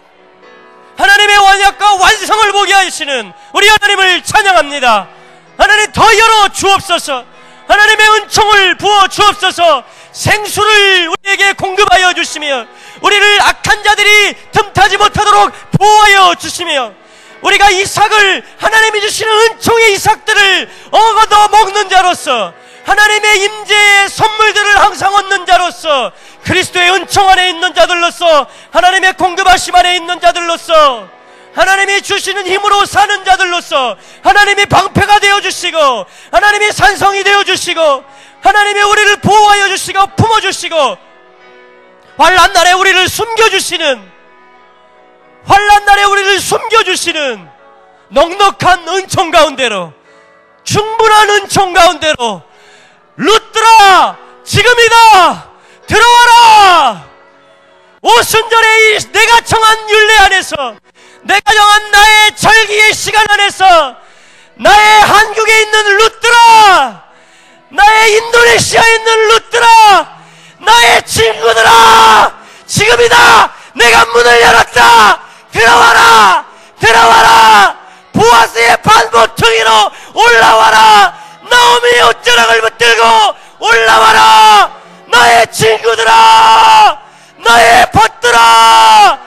하나님의 언약과 완성을 보게 하시는 우리 하나님을 찬양합니다. 하나님, 더 열어 주옵소서. 하나님의 은총을 부어 주옵소서. 생수를 우리에게 공급하여 주시며 우리를 악한 자들이 틈타지 못하도록 보호하여 주시며 우리가 이삭을, 하나님이 주시는 은총의 이삭들을 얻어 먹는 자로서, 하나님의 임재의 선물들을 항상 얻는 자로서, 그리스도의 은총 안에 있는 자들로서, 하나님의 공급하심 안에 있는 자들로서, 하나님이 주시는 힘으로 사는 자들로서 하나님이 방패가 되어주시고 하나님이 산성이 되어주시고 하나님이 우리를 보호하여 주시고 품어주시고 환난 날에 우리를 숨겨주시는, 환난 날에 우리를 숨겨주시는 넉넉한 은총 가운데로 충분한 은총 가운데로 룻들아 지금이다 들어와라. 오순절에 이 내가 정한 율례 안에서, 내가 정한 나의 절기의 시간 안에서 나의 한국에 있는 룻들아, 나의 인도네시아에 있는 룻들아, 나의 친구들아, 지금이다. 내가 문을 열었다. 들어와라. 들어와라. 보아스의 반모퉁이로 올라와라. 나오미의 옷자락을 붙들고 올라와라. 나의 친구들아, 나의 벗들아,